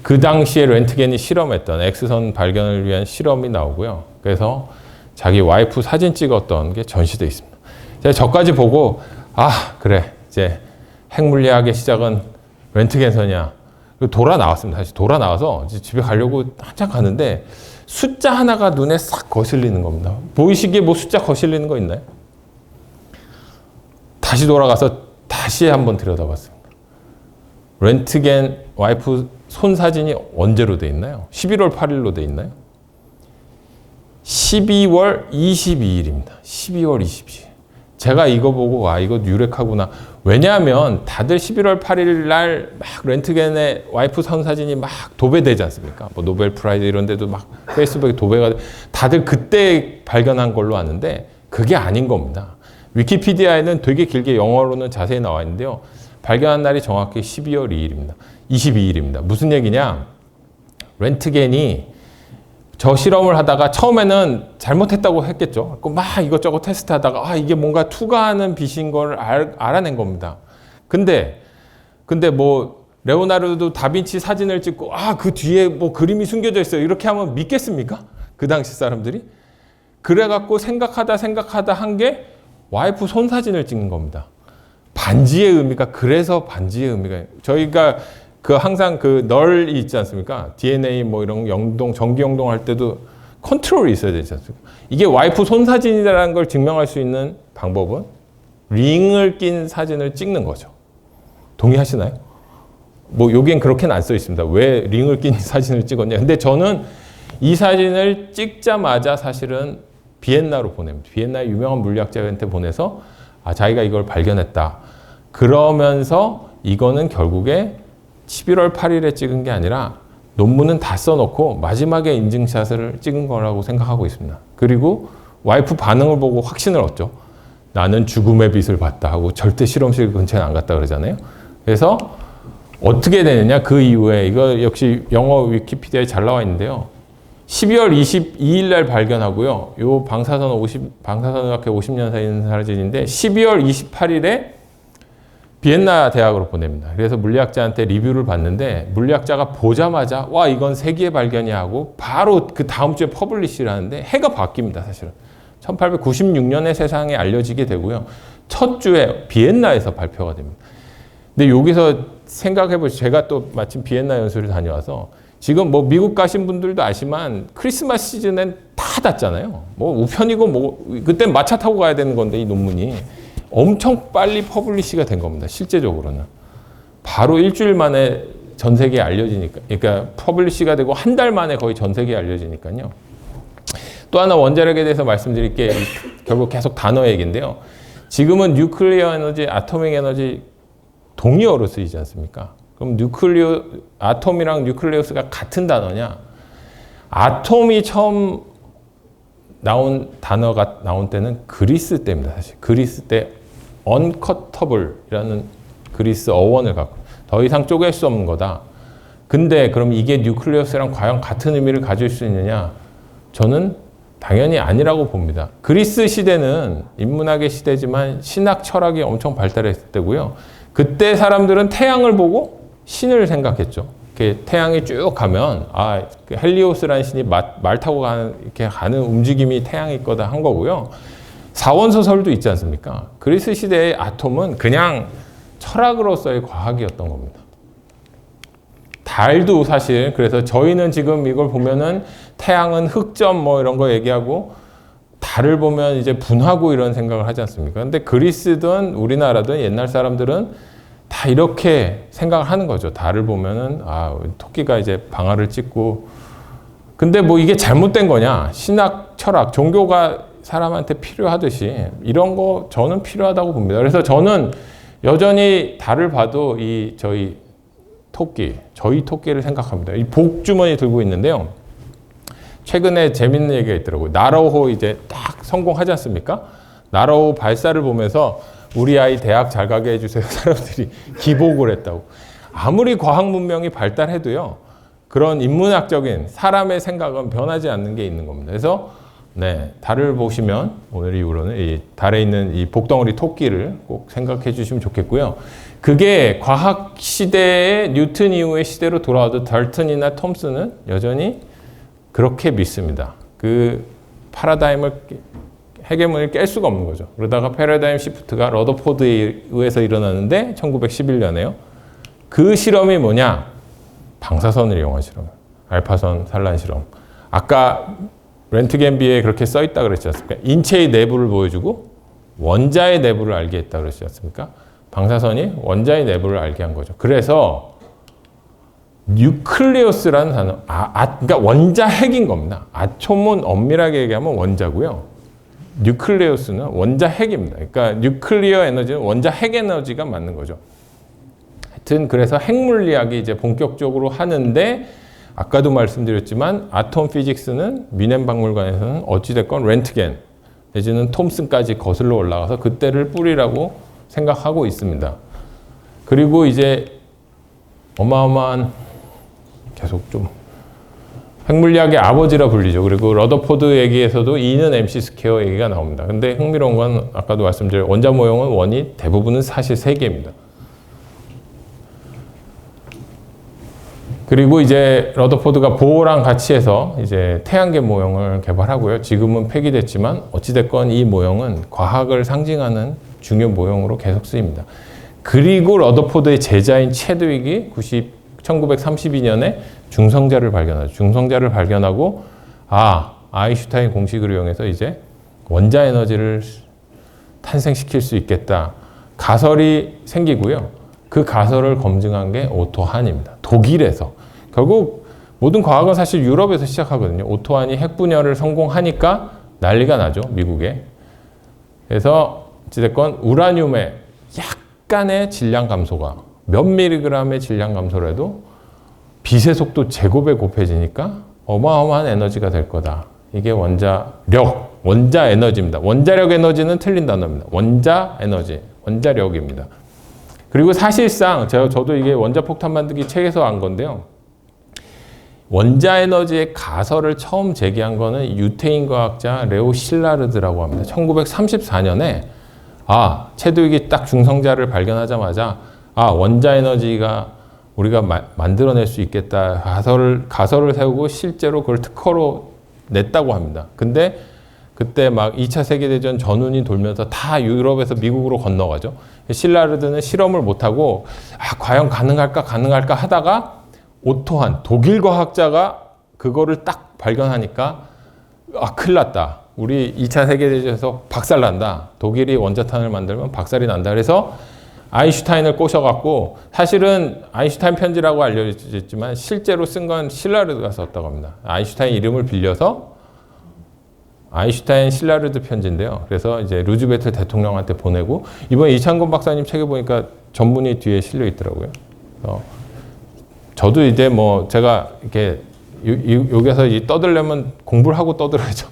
그 당시에 렌트겐이 실험했던 X선 발견을 위한 실험이 나오고요. 그래서 자기 와이프 사진 찍었던 게 전시되어 있습니다. 제가 저까지 보고 그래 이제 핵물리학의 시작은 렌트겐선이야. 그리고 돌아 나왔습니다. 사실 돌아 나와서 집에 가려고 한참 가는데 숫자 하나가 눈에 싹 거슬리는 겁니다. 보이시기에 뭐 숫자 거슬리는 거 있나요? 다시 돌아가서 다시 한번 들여다봤습니다. 렌트겐 와이프 손 사진이 언제로 돼 있나요? 11월 8일로 돼 있나요? 12월 22일입니다. 12월 22일. 제가 이거 보고 이거 유력하구나. 왜냐하면 다들 11월 8일 날 막 렌트겐의 와이프 손 사진이 막 도배되지 않습니까? 뭐 노벨 프라이즈 이런 데도 막 페이스북에 도배가 다들 그때 발견한 걸로 아는데 그게 아닌 겁니다. 위키피디아에는 되게 길게 영어로는 자세히 나와 있는데요. 발견한 날이 정확히 12월 2일입니다. 22일입니다. 무슨 얘기냐? 렌트겐이 저 실험을 하다가 처음에는 잘못했다고 했겠죠. 막 이것저것 테스트하다가 이게 뭔가 투과하는 빛인 걸 알아낸 겁니다. 근데 뭐 레오나르도 다빈치 사진을 찍고 그 뒤에 뭐 그림이 숨겨져 있어요. 이렇게 하면 믿겠습니까? 그 당시 사람들이? 그래갖고 생각하다 한 게 와이프 손 사진을 찍는 겁니다. 반지의 의미가 그래서 반지의 의미가 저희가 항상 널이 있지 않습니까? DNA 뭐 이런 영동, 전기 영동 할 때도 컨트롤이 있어야 되지 않습니까? 이게 와이프 손 사진이라는 걸 증명할 수 있는 방법은 링을 낀 사진을 찍는 거죠. 동의하시나요? 뭐 여기엔 그렇게는 안 써 있습니다. 왜 링을 낀 사진을 찍었냐? 근데 저는 이 사진을 찍자마자 사실은 비엔나로 보냅니다. 비엔나의 유명한 물리학자한테 보내서 자기가 이걸 발견했다. 그러면서 이거는 결국에 11월 8일에 찍은 게 아니라 논문은 다 써놓고 마지막에 인증샷을 찍은 거라고 생각하고 있습니다. 그리고 와이프 반응을 보고 확신을 얻죠. 나는 죽음의 빛을 봤다 하고 절대 실험실 근처에 안 갔다 그러잖아요. 그래서 어떻게 되느냐, 그 이후에 이거 역시 영어 위키피디아에 잘 나와 있는데요. 12월 22일 날 발견하고요. 요 방사선학회 50년 사진인데 12월 28일에 비엔나 대학으로 보냅니다. 그래서 물리학자한테 리뷰를 받는데 물리학자가 보자마자 와 이건 세기의 발견이야 하고 바로 그 다음 주에 퍼블리시를 하는데 해가 바뀝니다. 사실은 1896년에 세상에 알려지게 되고요. 첫 주에 비엔나에서 발표가 됩니다. 근데 여기서 생각해 보시죠. 제가 또 마침 비엔나 연수를 다녀와서 지금 뭐 미국 가신 분들도 아시만 크리스마스 시즌엔 다 닫잖아요. 뭐 우편이고 뭐 그때 마차 타고 가야 되는 건데 이 논문이 엄청 빨리 퍼블리시가 된 겁니다. 실제적으로는 바로 일주일 만에 전 세계에 알려지니까, 그러니까 퍼블리시가 되고 한 달 만에 거의 전 세계에 알려지니까요. 또 하나 원자력에 대해서 말씀드릴 게 결국 계속 단어 얘기인데요. 지금은 뉴클리어 에너지, 아토믹 에너지 동의어로 쓰이지 않습니까? 그럼 아톰이랑 뉴클리어스가 같은 단어냐? 아톰이 처음 나온 단어가 나온 때는 그리스 때입니다. 사실 그리스 때 uncutable이라는 그리스 어원을 갖고 더 이상 쪼갤 수 없는 거다. 근데 그럼 이게 뉴클리어스랑 과연 같은 의미를 가질 수 있느냐? 저는 당연히 아니라고 봅니다. 그리스 시대는 인문학의 시대지만 신학 철학이 엄청 발달했을 때고요. 그때 사람들은 태양을 보고 신을 생각했죠. 이렇게 태양이 쭉 가면 그 헬리오스라는 신이 말 타고 이렇게 가는 움직임이 태양일 거다 한 거고요. 사원소설도 있지 않습니까? 그리스 시대의 아톰은 그냥 철학으로서의 과학이었던 겁니다. 달도 사실, 그래서 저희는 지금 이걸 보면은 태양은 흑점 뭐 이런 거 얘기하고 달을 보면 이제 분하고 이런 생각을 하지 않습니까? 근데 그리스든 우리나라든 옛날 사람들은 다 이렇게 생각을 하는 거죠. 달을 보면은 토끼가 이제 방아를 찍고, 근데 뭐 이게 잘못된 거냐? 신학, 철학, 종교가 사람한테 필요하듯이 이런 거 저는 필요하다고 봅니다. 그래서 저는 여전히 달을 봐도 저희 토끼를 생각합니다. 이 복주머니 들고 있는데요. 최근에 재밌는 얘기가 있더라고요. 나로호 이제 딱 성공하지 않습니까? 나로호 발사를 보면서 우리 아이 대학 잘 가게 해주세요. 사람들이 기복을 했다고. 아무리 과학 문명이 발달해도요. 그런 인문학적인 사람의 생각은 변하지 않는 게 있는 겁니다. 그래서 달을 보시면 오늘 이후로는 이 달에 있는 이 복덩어리 토끼를 꼭 생각해 주시면 좋겠고요. 그게 과학 시대의 뉴턴 이후의 시대로 돌아와도 달튼이나 톰슨은 여전히 그렇게 믿습니다. 그 파라다임을 헤게문을 깰 수가 없는 거죠. 그러다가 패러다임 시프트가 러더포드에 의해서 일어나는데 1911년에요. 그 실험이 뭐냐? 방사선을 이용한 실험. 알파선 산란 실험. 아까 렌트겐비에 그렇게 써 있다 그랬지 않습니까? 인체의 내부를 보여주고 원자의 내부를 알게 했다 그랬지 않습니까? 방사선이 원자의 내부를 알게 한 거죠. 그래서 뉴클리어스라는 단어, 그러니까 원자 핵인 겁니다. 아톰은 엄밀하게 얘기하면 원자고요. 뉴클리어스는 원자 핵입니다. 그러니까 뉴클리어 에너지는 원자 핵 에너지가 맞는 거죠. 하여튼 그래서 핵물리학이 이제 본격적으로 하는데 아까도 말씀드렸지만 아톰 피직스는 뮌헨 박물관에서는 어찌됐건 렌트겐 내지는 톰슨까지 거슬러 올라가서 그때를 뿌리라고 생각하고 있습니다. 그리고 이제 어마어마한 계속 좀 핵물리학의 아버지라 불리죠. 그리고 러더포드 얘기에서도 E는 MC 스퀘어 얘기가 나옵니다. 근데 흥미로운 건 아까도 말씀드린 원자 모형은 원이 대부분은 사실 3개입니다. 그리고 이제 러더포드가 보어랑 같이 해서 이제 태양계 모형을 개발하고요. 지금은 폐기됐지만 어찌됐건 이 모형은 과학을 상징하는 중요 모형으로 계속 쓰입니다. 그리고 러더포드의 제자인 체드윅이 1932년에 중성자를 발견하죠. 중성자를 발견하고 아인슈타인 공식을 이용해서 이제 원자 에너지를 탄생시킬 수 있겠다. 가설이 생기고요. 그 가설을 검증한 게 오토 한입니다. 독일에서. 결국 모든 과학은 사실 유럽에서 시작하거든요. 오토 한이 핵분열을 성공하니까 난리가 나죠. 미국에. 그래서 어찌됐건 우라늄의 약간의 질량 감소가 몇 밀리그램의 질량 감소라도 빛의 속도 제곱에 곱해지니까 어마어마한 에너지가 될 거다. 이게 원자력, 원자 에너지입니다. 원자력 에너지는 틀린 단어입니다. 원자 에너지, 원자력입니다. 그리고 사실상 저도 이게 원자폭탄 만들기 책에서 안 건데요. 원자 에너지의 가설을 처음 제기한 거는 유태인 과학자 레오 실라르드라고 합니다. 1934년에 체도익이 딱 중성자를 발견하자마자 원자 에너지가 우리가 만들어낼 수 있겠다 가설을 세우고 실제로 그걸 특허로 냈다고 합니다. 근데 그때 막 2차 세계대전 전운이 돌면서 다 유럽에서 미국으로 건너가죠. 실라르드는 실험을 못하고 과연 가능할까 하다가 오토한 독일 과학자가 그거를 딱 발견하니까 큰일 났다. 우리 2차 세계대전에서 박살난다. 독일이 원자탄을 만들면 박살이 난다. 그래서 아인슈타인을 꼬셔갖고 사실은 아인슈타인 편지라고 알려졌지만 실제로 쓴 건 실라르드가 썼다고 합니다. 아인슈타인 이름을 빌려서 아인슈타인 실라르드 편지인데요. 그래서 이제 루즈벨트 대통령한테 보내고 이번 이창건 박사님 책에 보니까 전문이 뒤에 실려 있더라고요. 저도 이제 제가 이렇게 여기서 떠들려면 공부를 하고 떠들어야죠.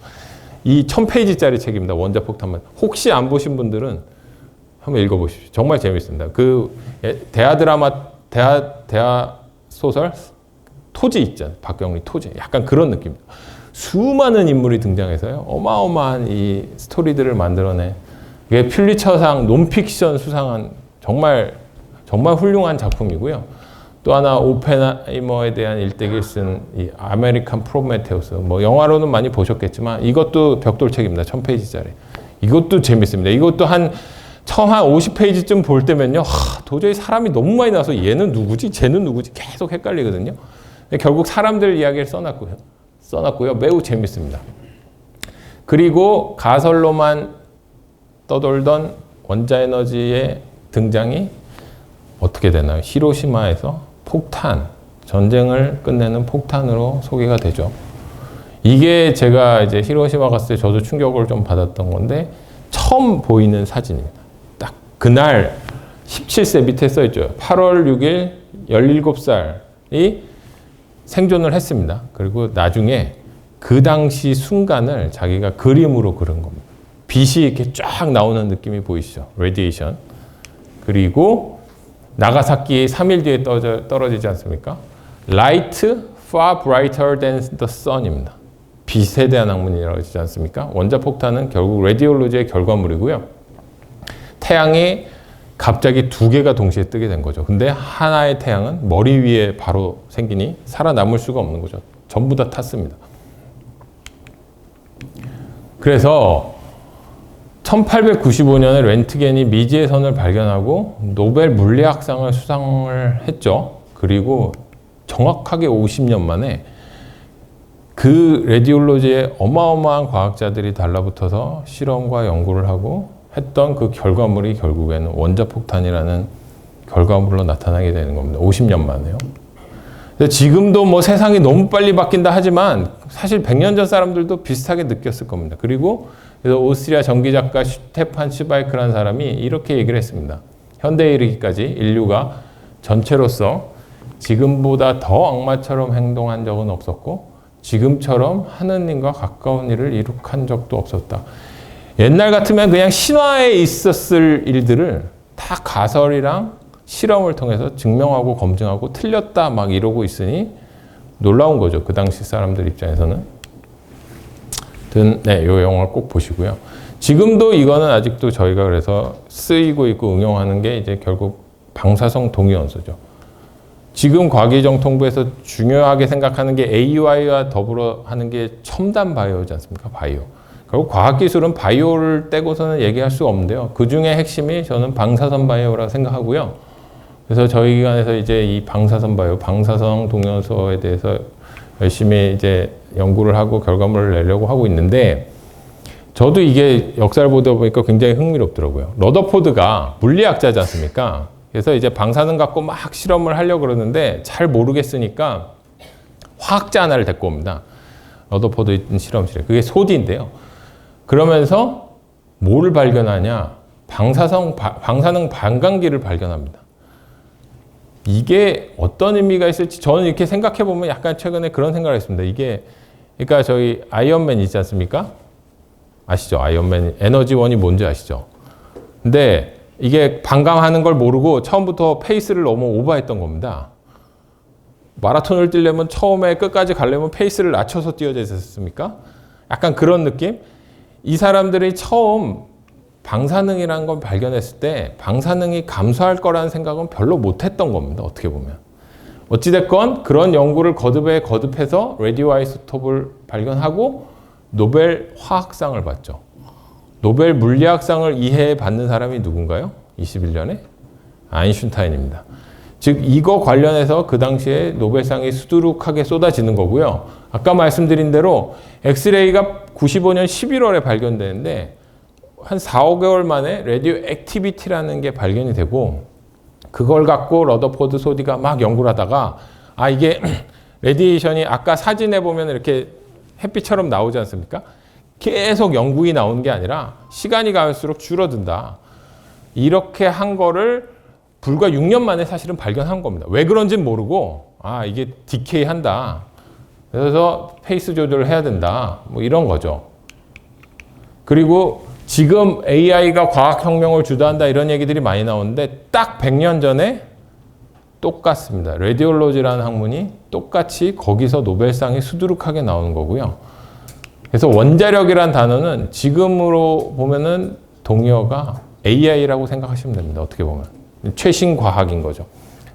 이 1000페이지짜리 책입니다. 원자폭탄만. 혹시 안 보신 분들은 한번 읽어보십시오. 정말 재밌습니다. 그 대하 드라마, 대하 소설 토지 있잖아요. 박경리 토지. 약간 그런 느낌입니다. 수많은 인물이 등장해서요. 어마어마한 이 스토리들을 만들어내. 이게 퓰리처상 논픽션 수상한 정말 훌륭한 작품이고요. 또 하나 오펜하이머에 대한 일대기를 쓴 이 아메리칸 프로메테우스. 영화로는 많이 보셨겠지만 이것도 벽돌책입니다. 1000페이지짜리. 이것도 재밌습니다. 이것도 처음 한 50페이지쯤 볼 때면요. 도저히 사람이 너무 많이 나와서 얘는 누구지? 쟤는 누구지? 계속 헷갈리거든요. 결국 사람들 이야기를 써놨고요. 매우 재밌습니다. 그리고 가설로만 떠돌던 원자에너지의 등장이 어떻게 되나요? 히로시마에서 전쟁을 끝내는 폭탄으로 소개가 되죠. 이게 제가 이제 히로시마 갔을 때 저도 충격을 좀 받았던 건데 처음 보이는 사진입니다. 딱 그날 17세 밑에 써있죠. 8월 6일 17살이 생존을 했습니다. 그리고 나중에 그 당시 순간을 자기가 그림으로 그린 겁니다. 빛이 이렇게 쫙 나오는 느낌이 보이시죠? 레디에이션. 그리고 나가사키 3일 뒤에 떨어지지 않습니까? Light far brighter than the sun입니다. 빛에 대한 학문이라고 하지 않습니까? 원자폭탄은 결국 레디올로지의 결과물이고요. 태양이 갑자기 두 개가 동시에 뜨게 된 거죠. 근데 하나의 태양은 머리 위에 바로 생기니 살아남을 수가 없는 거죠. 전부 다 탔습니다. 그래서 1895년에 렌트겐이 미지의 선을 발견하고 노벨 물리학상을 수상을 했죠. 그리고 정확하게 50년 만에 그 레디올로지에 어마어마한 과학자들이 달라붙어서 실험과 연구를 하고 했던 그 결과물이 결국에는 원자폭탄이라는 결과물로 나타나게 되는 겁니다. 50년 만에요. 지금도 세상이 너무 빨리 바뀐다 하지만 사실 100년 전 사람들도 비슷하게 느꼈을 겁니다. 그리고 그래서 오스트리아 전기작가 슈테판 슈바이크라는 사람이 이렇게 얘기를 했습니다. 현대에 이르기까지 인류가 전체로서 지금보다 더 악마처럼 행동한 적은 없었고 지금처럼 하느님과 가까운 일을 이룩한 적도 없었다. 옛날 같으면 그냥 신화에 있었을 일들을 다 가설이랑 실험을 통해서 증명하고 검증하고 틀렸다 막 이러고 있으니 놀라운 거죠. 그 당시 사람들 입장에서는. 네, 이 영화를 꼭 보시고요. 지금도 이거는 아직도 저희가 그래서 쓰이고 있고 응용하는 게 이제 결국 방사성 동위원소죠. 지금 과기정통부에서 중요하게 생각하는 게 AI와 더불어 하는 게 첨단 바이오지 않습니까? 바이오. 결국 과학기술은 바이오를 떼고서는 얘기할 수 없는데요. 그 중에 핵심이 저는 방사선 바이오라고 생각하고요. 그래서 저희 기관에서 이제 이 방사선 바이오, 방사성 동위원소에 대해서 열심히 이제 연구를 하고 결과물을 내려고 하고 있는데 저도 이게 역사를 보다 보니까 굉장히 흥미롭더라고요. 러더포드가 물리학자지 않습니까? 그래서 이제 방사능 갖고 막 실험을 하려고 그러는데 잘 모르겠으니까 화학자 하나를 데리고 옵니다. 러더포드 있는 실험실에. 그게 소디인데요. 그러면서 뭐를 발견하냐? 방사능 반감기를 발견합니다. 이게 어떤 의미가 있을지 저는 이렇게 생각해 보면 약간 최근에 그런 생각을 했습니다. 이게 그러니까 저희 아이언맨 있지 않습니까? 아시죠? 아이언맨 에너지원이 뭔지 아시죠? 근데 이게 반감하는 걸 모르고 처음부터 페이스를 너무 오버했던 겁니다. 마라톤을 뛰려면 처음에 끝까지 가려면 페이스를 낮춰서 뛰어야 되지 않습니까? 약간 그런 느낌? 이 사람들이 처음 방사능이라는 걸 발견했을 때 방사능이 감소할 거라는 생각은 별로 못했던 겁니다. 어떻게 보면. 어찌됐건 그런 연구를 거듭해서 라디오 아이소톱을 발견하고 노벨 화학상을 받죠. 노벨 물리학상을 이해해 받는 사람이 누군가요? 21년에? 아인슈타인입니다. 즉 이거 관련해서 그 당시에 노벨상이 수두룩하게 쏟아지는 거고요. 아까 말씀드린 대로 엑스레이가 95년 11월에 발견되는데 한 4, 5개월 만에 라디오 액티비티라는 게 발견이 되고 그걸 갖고 러더포드 소디가 막 연구를 하다가 아 이게 레디에이션이 아까 사진에 보면 이렇게 햇빛처럼 나오지 않습니까? 계속 영국이 나오는 게 아니라 시간이 갈수록 줄어든다. 이렇게 한 거를 불과 6년 만에 사실은 발견한 겁니다. 왜 그런지는 모르고 아 이게 디케이 한다. 그래서 페이스 조절을 해야 된다. 뭐 이런 거죠. 그리고 지금 AI가 과학혁명을 주도한다 이런 얘기들이 많이 나오는데 딱 100년 전에 똑같습니다. 레디올로지라는 학문이 똑같이 거기서 노벨상이 수두룩하게 나오는 거고요. 그래서 원자력이란 단어는 지금으로 보면은 동의어가 AI라고 생각하시면 됩니다. 어떻게 보면. 최신 과학인 거죠.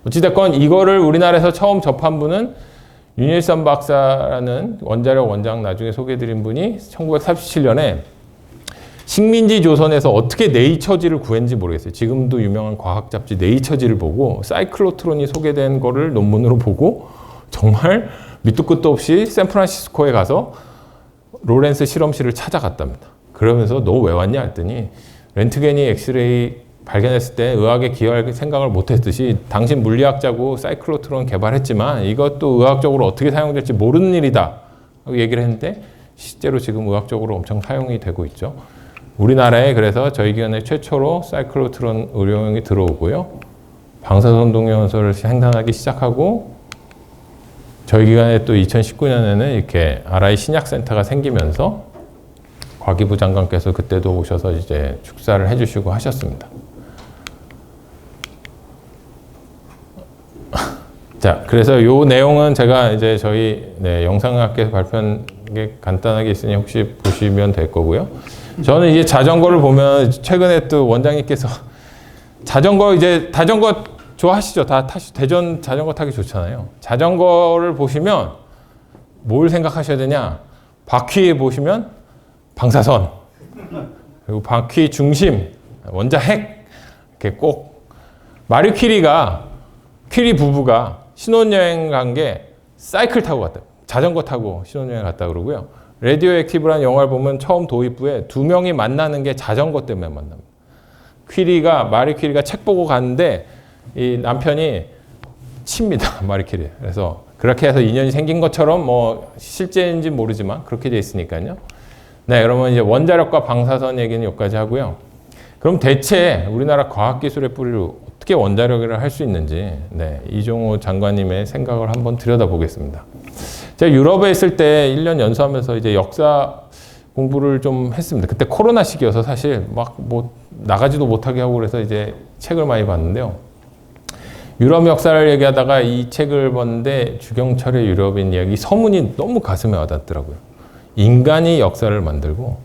어찌됐건 이거를 우리나라에서 처음 접한 분은 윤일선 박사라는 원자력 원장 나중에 소개해드린 분이 1937년에 식민지 조선에서 어떻게 네이처지를 구했는지 모르겠어요. 지금도 유명한 과학 잡지 네이처지를 보고 사이클로트론이 소개된 거를 논문으로 보고 정말 밑도 끝도 없이 샌프란시스코에 가서 로렌스 실험실을 찾아갔답니다. 그러면서 너 왜 왔냐 했더니 렌트겐이 엑스레이 발견했을 때 의학에 기여할 생각을 못했듯이 당신 물리학자고 사이클로트론 개발했지만 이것도 의학적으로 어떻게 사용될지 모르는 일이다 하고 얘기를 했는데 실제로 지금 의학적으로 엄청 사용이 되고 있죠. 우리나라에 그래서 저희 기관에 최초로 사이클로트론 의료용이 들어오고요. 방사선 동위원소를 생산하기 시작하고 저희 기관에 또 2019년에는 이렇게 RI 신약센터가 생기면서 과기부 장관께서 그때도 오셔서 이제 축사를 해주시고 하셨습니다. 자, 그래서 요 내용은 제가 이제 저희 영상학계에서 발표한 게 간단하게 있으니 혹시 보시면 될 거고요. 저는 이제 자전거를 보면 최근에 또 원장님께서 자전거 좋아하시죠? 다 대전 자전거 타기 좋잖아요. 자전거를 보시면 뭘 생각하셔야 되냐? 바퀴에 보시면 방사선, 그리고 바퀴 중심, 원자핵, 이렇게 꼭 마리 퀴리 부부가 신혼여행 간 게 사이클 타고 갔다. 자전거 타고 신혼여행 갔다 그러고요. 라디오 액티브라는 영화를 보면 처음 도입부에 두 명이 만나는 게 자전거 때문에 만납니다. 마리 퀴리가 책 보고 갔는데 이 남편이 칩니다. 마리 퀴리. 그래서 그렇게 해서 인연이 생긴 것처럼 뭐 실제인지 모르지만 그렇게 돼 있으니까요. 네, 그러면 이제 원자력과 방사선 얘기는 여기까지 하고요. 그럼 대체 우리나라 과학기술의 뿌리로 어떻게 원자력을 할 수 있는지 이종호 장관님의 생각을 한번 들여다보겠습니다. 제가 유럽에 있을 때 1년 연수하면서 이제 역사 공부를 좀 했습니다. 그때 코로나 시기여서 사실 막 뭐 나가지도 못하게 하고 그래서 이제 책을 많이 봤는데요. 유럽 역사를 얘기하다가 이 책을 봤는데 주경철의 유럽인 이야기 서문이 너무 가슴에 와닿더라고요. 인간이 역사를 만들고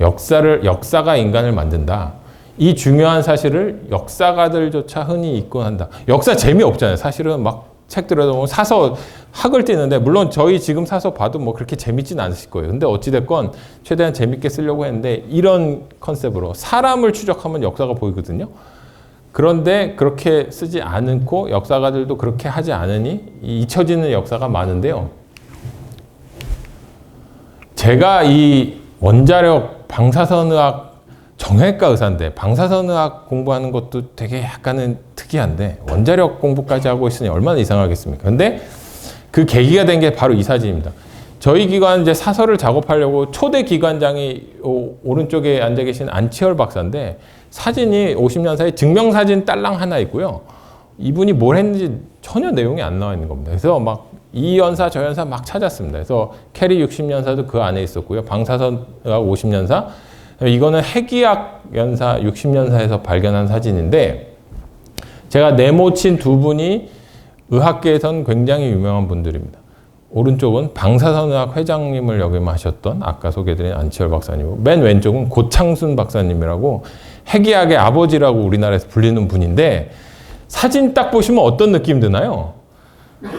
역사가 인간을 만든다. 이 중요한 사실을 역사가들조차 흔히 잊곤 한다. 역사 재미없잖아요. 사실은 막 책 들여다보면 사서 학을 띄는데 물론 저희 지금 사서 봐도 뭐 그렇게 재밌진 않으실 거예요. 근데 어찌됐건 최대한 재밌게 쓰려고 했는데 이런 컨셉으로 사람을 추적하면 역사가 보이거든요. 그런데 그렇게 쓰지 않고 역사가들도 그렇게 하지 않으니 잊혀지는 역사가 많은데요. 제가 이 원자력 방사선의학 정형외과 의사인데 방사선의학 공부하는 것도 되게 약간은 특이한데 원자력 공부까지 하고 있으니 얼마나 이상하겠습니까? 근데 그 계기가 된 게 바로 이 사진입니다. 저희 기관 이제 사설을 작업하려고 초대 기관장이 오른쪽에 앉아 계신 안치열 박사인데 사진이 50년 사이 증명사진 딸랑 하나 있고요. 이분이 뭘 했는지 전혀 내용이 안 나와 있는 겁니다. 그래서 막 이 연사 저 연사 막 찾았습니다. 그래서 캐리 60년사도 그 안에 있었고요. 방사선학 50년사, 이거는 핵의학 연사 60년사에서 발견한 사진인데, 제가 네모친 두 분이 의학계에선 굉장히 유명한 분들입니다. 오른쪽은 방사선의학 회장님을 역임하셨던 아까 소개드린 안치열 박사님이고, 맨 왼쪽은 고창순 박사님이라고 핵의학의 아버지라고 우리나라에서 불리는 분인데, 사진 딱 보시면 어떤 느낌 드나요?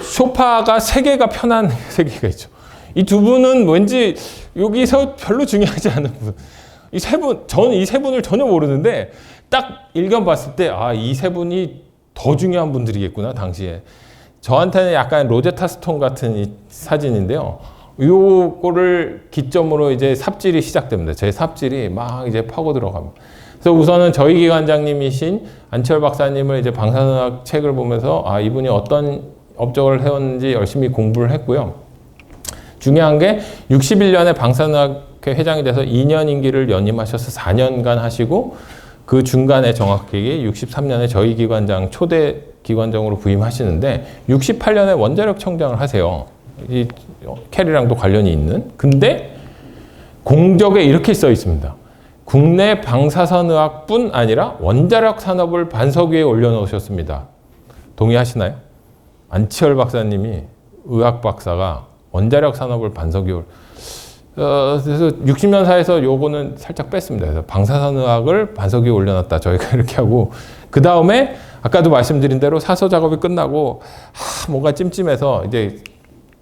소파가 세 개가 편한 세 개가 있죠. 이 두 분은 왠지 여기서 별로 중요하지 않은 분. 이 세 분, 저는 이 세 분을 전혀 모르는데 딱 일견 봤을 때, 아, 이 세 분이 더 중요한 분들이겠구나, 당시에. 저한테는 약간 로제타 스톤 같은 이 사진인데요. 요거를 기점으로 이제 삽질이 시작됩니다. 제 삽질이 막 이제 파고 들어갑니다. 그래서 우선은 저희 기관장님이신 안철 박사님을 이제 방사선학 책을 보면서, 아, 이분이 어떤 업적을 해왔는지 열심히 공부를 했고요. 중요한 게 61년에 방사선학회 회장이 돼서 2년 임기를 연임하셔서 4년간 하시고, 그 중간에 정확히 63년에 저희 기관장 초대 기관장으로 부임하시는데 68년에 원자력 청장을 하세요. 이 캐리랑도 관련이 있는. 근데 공적에 이렇게 써 있습니다. 국내 방사선의학뿐 아니라 원자력 산업을 반석 위에 올려놓으셨습니다. 동의하시나요? 안치열 박사님이 의학 박사가 원자력 산업을 반석 위에 그래서 60년사에서 요거는 살짝 뺐습니다. 그래서 방사선의학을 반석 위에 올려놨다. 저희가 이렇게 하고, 그 다음에 아까도 말씀드린 대로 사서 작업이 끝나고 뭔가 찜찜해서 이제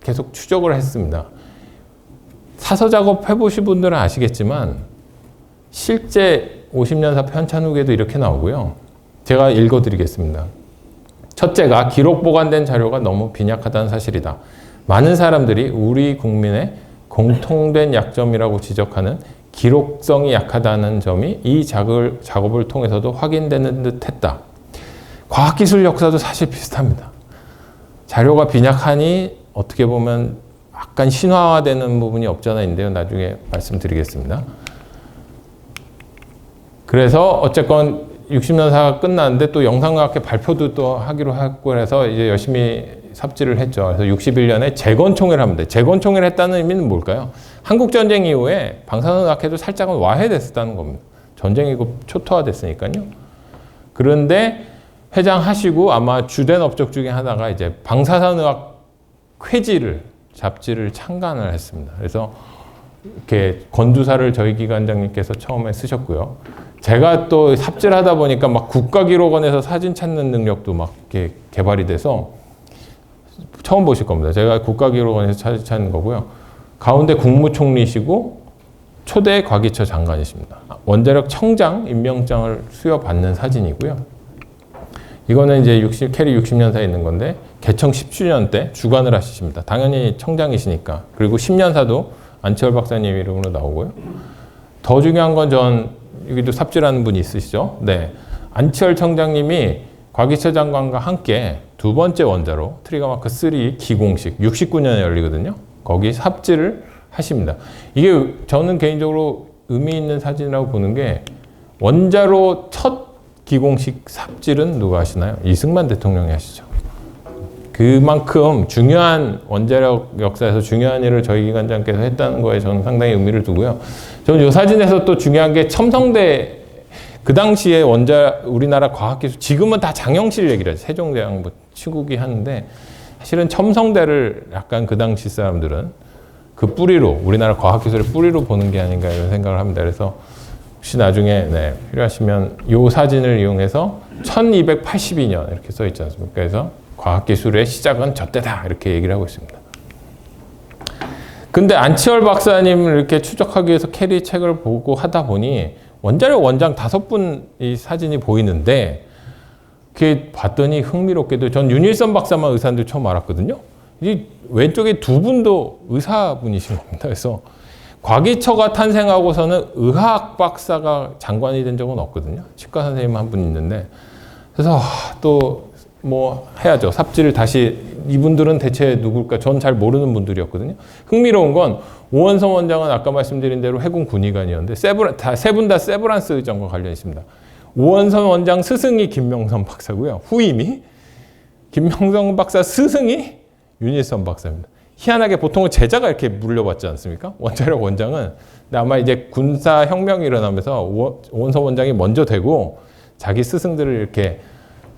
계속 추적을 했습니다. 사서 작업 해보신 분들은 아시겠지만 실제 50년사 편찬 후기에도 이렇게 나오고요. 제가 읽어드리겠습니다. 첫째가 기록 보관된 자료가 너무 빈약하다는 사실이다. 많은 사람들이 우리 국민의 공통된 약점이라고 지적하는 기록성이 약하다는 점이 이 작업을 통해서도 확인되는 듯 했다. 과학기술 역사도 사실 비슷합니다. 자료가 빈약하니 어떻게 보면 약간 신화화되는 부분이 없지 않아 있는데요. 나중에 말씀드리겠습니다. 그래서 어쨌건 60년사가 끝났는데 또 영상과학회 발표도 또 하기로 하고 해서 이제 열심히 삽질을 했죠. 그래서 61년에 재건총회를 합니다. 재건총회를 했다는 의미는 뭘까요? 한국전쟁 이후에 방사선학회도 살짝은 와해됐었다는 겁니다. 전쟁이 초토화됐으니까요. 그런데 회장하시고 아마 주된 업적 중에 하나가 이제 방사선의학 잡지를 창간을 했습니다. 그래서 이렇게 건두사를 저희 기관장님께서 처음에 쓰셨고요. 제가 또 삽질하다 보니까 막 국가기록원에서 사진 찾는 능력도 막 이렇게 개발이 돼서 처음 보실 겁니다. 제가 국가기록원에서 사진 찾는 거고요. 가운데 국무총리시고 초대 과기처 장관이십니다. 원자력 청장 임명장을 수여받는 사진이고요. 이거는 이제 캐리 60년사에 있는 건데 개청 10주년 때 주관을 하십니다. 당연히 청장이시니까. 그리고 10년사도 안치열 박사님 이름으로 나오고요. 더 중요한 건 여기도 삽질하는 분이 있으시죠? 네. 안치열 청장님이 과기처 장관과 함께 두 번째 원자로 트리거마크 3 기공식 69년에 열리거든요. 거기 삽질을 하십니다. 이게 저는 개인적으로 의미 있는 사진이라고 보는 게, 원자로 첫 기공식 삽질은 누가 하시나요? 이승만 대통령이 하시죠. 그만큼 중요한 원자력 역사에서 중요한 일을 저희 기관장께서 했다는 거에 저는 상당히 의미를 두고요. 저는 이 사진에서 또 중요한 게 첨성대, 그 당시에 우리나라 과학기술, 지금은 다 장영실 얘기를 해요. 세종대왕 뭐 치국이 하는데, 사실은 첨성대를 약간 그 당시 사람들은 그 뿌리로, 우리나라 과학기술의 뿌리로 보는 게 아닌가 이런 생각을 합니다. 그래서 혹시 나중에 필요하시면 이 사진을 이용해서 1282년 이렇게 써 있지 않습니까? 그래서 과학기술의 시작은 저때다 이렇게 얘기를 하고 있습니다. 근데 안치열 박사님을 이렇게 추적하기 위해서 캐리 책을 보고 하다 보니 원자력 원장 5분이 사진이 보이는데, 그게 봤더니 흥미롭게도 전 윤일선 박사만 의사인 줄 처음 알았거든요. 이 왼쪽에 두 분도 의사분이신 겁니다. 그래서 과기처가 탄생하고서는 의학 박사가 장관이 된 적은 없거든요. 치과 선생님 한 분 있는데, 그래서 또 뭐 해야죠. 삽질을 다시. 이분들은 대체 누굴까? 전 잘 모르는 분들이었거든요. 흥미로운 건 오원성 원장은 아까 말씀드린 대로 해군 군의관이었는데 세 분 다 세브란스 의전과 관련이 있습니다. 오원성 원장 스승이 김명선 박사고요. 후임이. 김명성 박사 스승이 윤일선 박사입니다. 희한하게 보통은 제자가 이렇게 물려받지 않습니까? 원자력 원장은. 근데 아마 이제 군사혁명이 일어나면서 오원성 원장이 먼저 되고 자기 스승들을 이렇게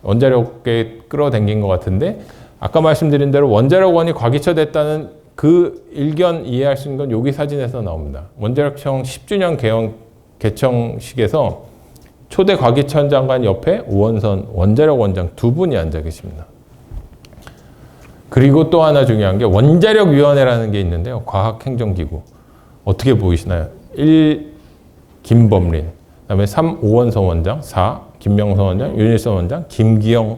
원자력에 끌어당긴 것 같은데, 아까 말씀드린 대로 원자력원이 과기처됐다는 그 일견 이해할 수 있는 건 여기 사진에서 나옵니다. 원자력청 10주년 개청식에서 초대 과기처 장관 옆에 오원선 원자력 원장 두 분이 앉아 계십니다. 그리고 또 하나 중요한 게 원자력위원회라는 게 있는데요. 과학행정기구. 어떻게 보이시나요? 1. 김범린, 그다음에 3. 오원선 원장, 4. 김명성 원장, 윤일선 원장, 김기영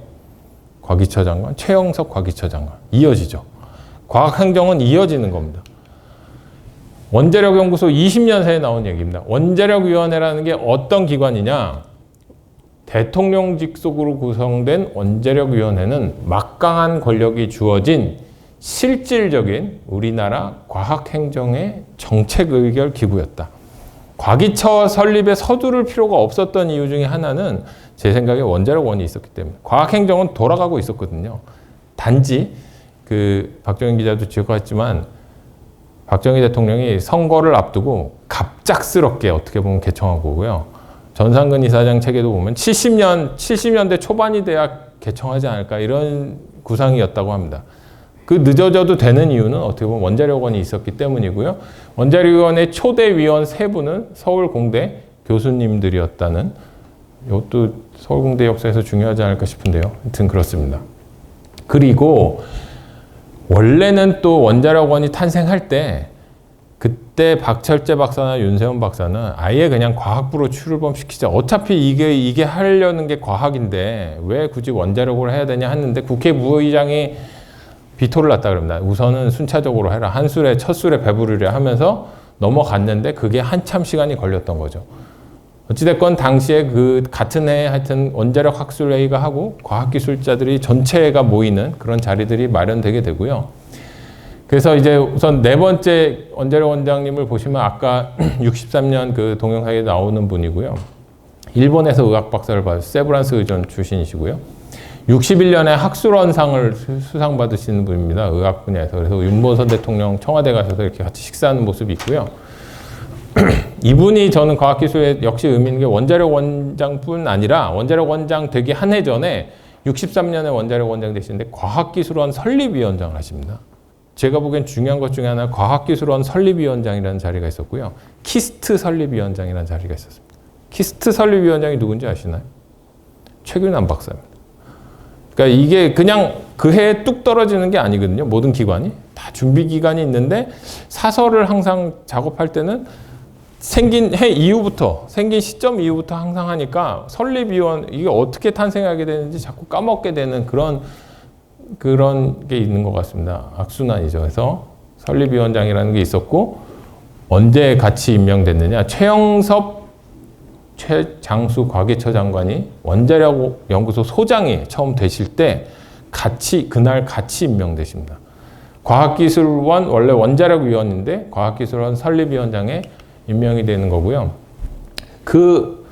과기처 장관, 최영석 과기처 장관. 이어지죠. 과학행정은 이어지는 겁니다. 원자력연구소 20년 새에 나온 얘기입니다. 원자력위원회라는 게 어떤 기관이냐? 대통령 직속으로 구성된 원자력위원회는 막강한 권력이 주어진 실질적인 우리나라 과학행정의 정책 의결 기구였다. 과기처 설립에 서두를 필요가 없었던 이유 중에 하나는 제 생각에 원자력원이 있었기 때문에. 과학행정은 돌아가고 있었거든요. 단지 박정희 기자도 지적했지만 박정희 대통령이 선거를 앞두고 갑작스럽게 어떻게 보면 개청한 거고요. 전상근 이사장 책에도 보면 70년대 초반이 돼야 개청하지 않을까 이런 구상이었다고 합니다. 그 늦어져도 되는 이유는 어떻게 보면 원자력원이 있었기 때문이고요. 원자력원의 초대 위원 3분은 서울공대 교수님들이었다는, 이것도 서울공대 역사에서 중요하지 않을까 싶은데요. 하여튼 그렇습니다. 그리고 원래는 또 원자력원이 탄생할 때 그때 박철재 박사나 윤세원 박사는 아예 그냥 과학부로 출범시키자. 어차피 이게 하려는 게 과학인데 왜 굳이 원자력으로 해야 되냐 했는데 국회 부의장이 비토를 놨다 그럽니다. 우선은 순차적으로 해라. 한 술에 첫 술에 배부르려 하면서 넘어갔는데 그게 한참 시간이 걸렸던 거죠. 어찌됐건 당시에 그 같은 해에 하여튼 원자력 학술회의가 하고 과학기술자들이 전체가 모이는 그런 자리들이 마련되게 되고요. 그래서 이제 우선 4번째 원자력 원장님을 보시면 아까 63년 그 동영상에 나오는 분이고요. 일본에서 의학 박사를 받은 세브란스 의전 출신이시고요. 61년에 학술원상을 수상받으시는 분입니다. 의학 분야에서. 그래서 윤모선 대통령 청와대 가셔서 이렇게 같이 식사하는 모습이 있고요. 이분이 저는 과학기술에 역시 의미 있는 게 원자력 원장뿐 아니라 원자력 원장 되기 한 해 전에 63년에 원자력 원장 되시는데 과학기술원 설립위원장을 하십니다. 제가 보기엔 중요한 것 중에 하나 과학기술원 설립위원장이라는 자리가 있었고요. 키스트 설립위원장이라는 자리가 있었습니다. 키스트 설립위원장이 누군지 아시나요? 최균환 박사입니다. 그러니까 이게 그냥 그 해에 뚝 떨어지는 게 아니거든요. 모든 기관이. 다 준비 기간이 있는데 사설을 항상 작업할 때는 생긴 해 이후부터, 생긴 시점 이후부터 항상 하니까 설립위원, 이게 어떻게 탄생하게 되는지 자꾸 까먹게 되는 그런 게 있는 것 같습니다. 악순환이죠. 그래서 설립위원장이라는 게 있었고, 언제 같이 임명됐느냐. 최영섭 최장수 과기처 장관이 원자력 연구소 소장이 처음 되실 때 그날 같이 임명되십니다. 과학기술원, 원래 원자력위원인데 과학기술원 설립위원장에 임명이 되는 거고요. 그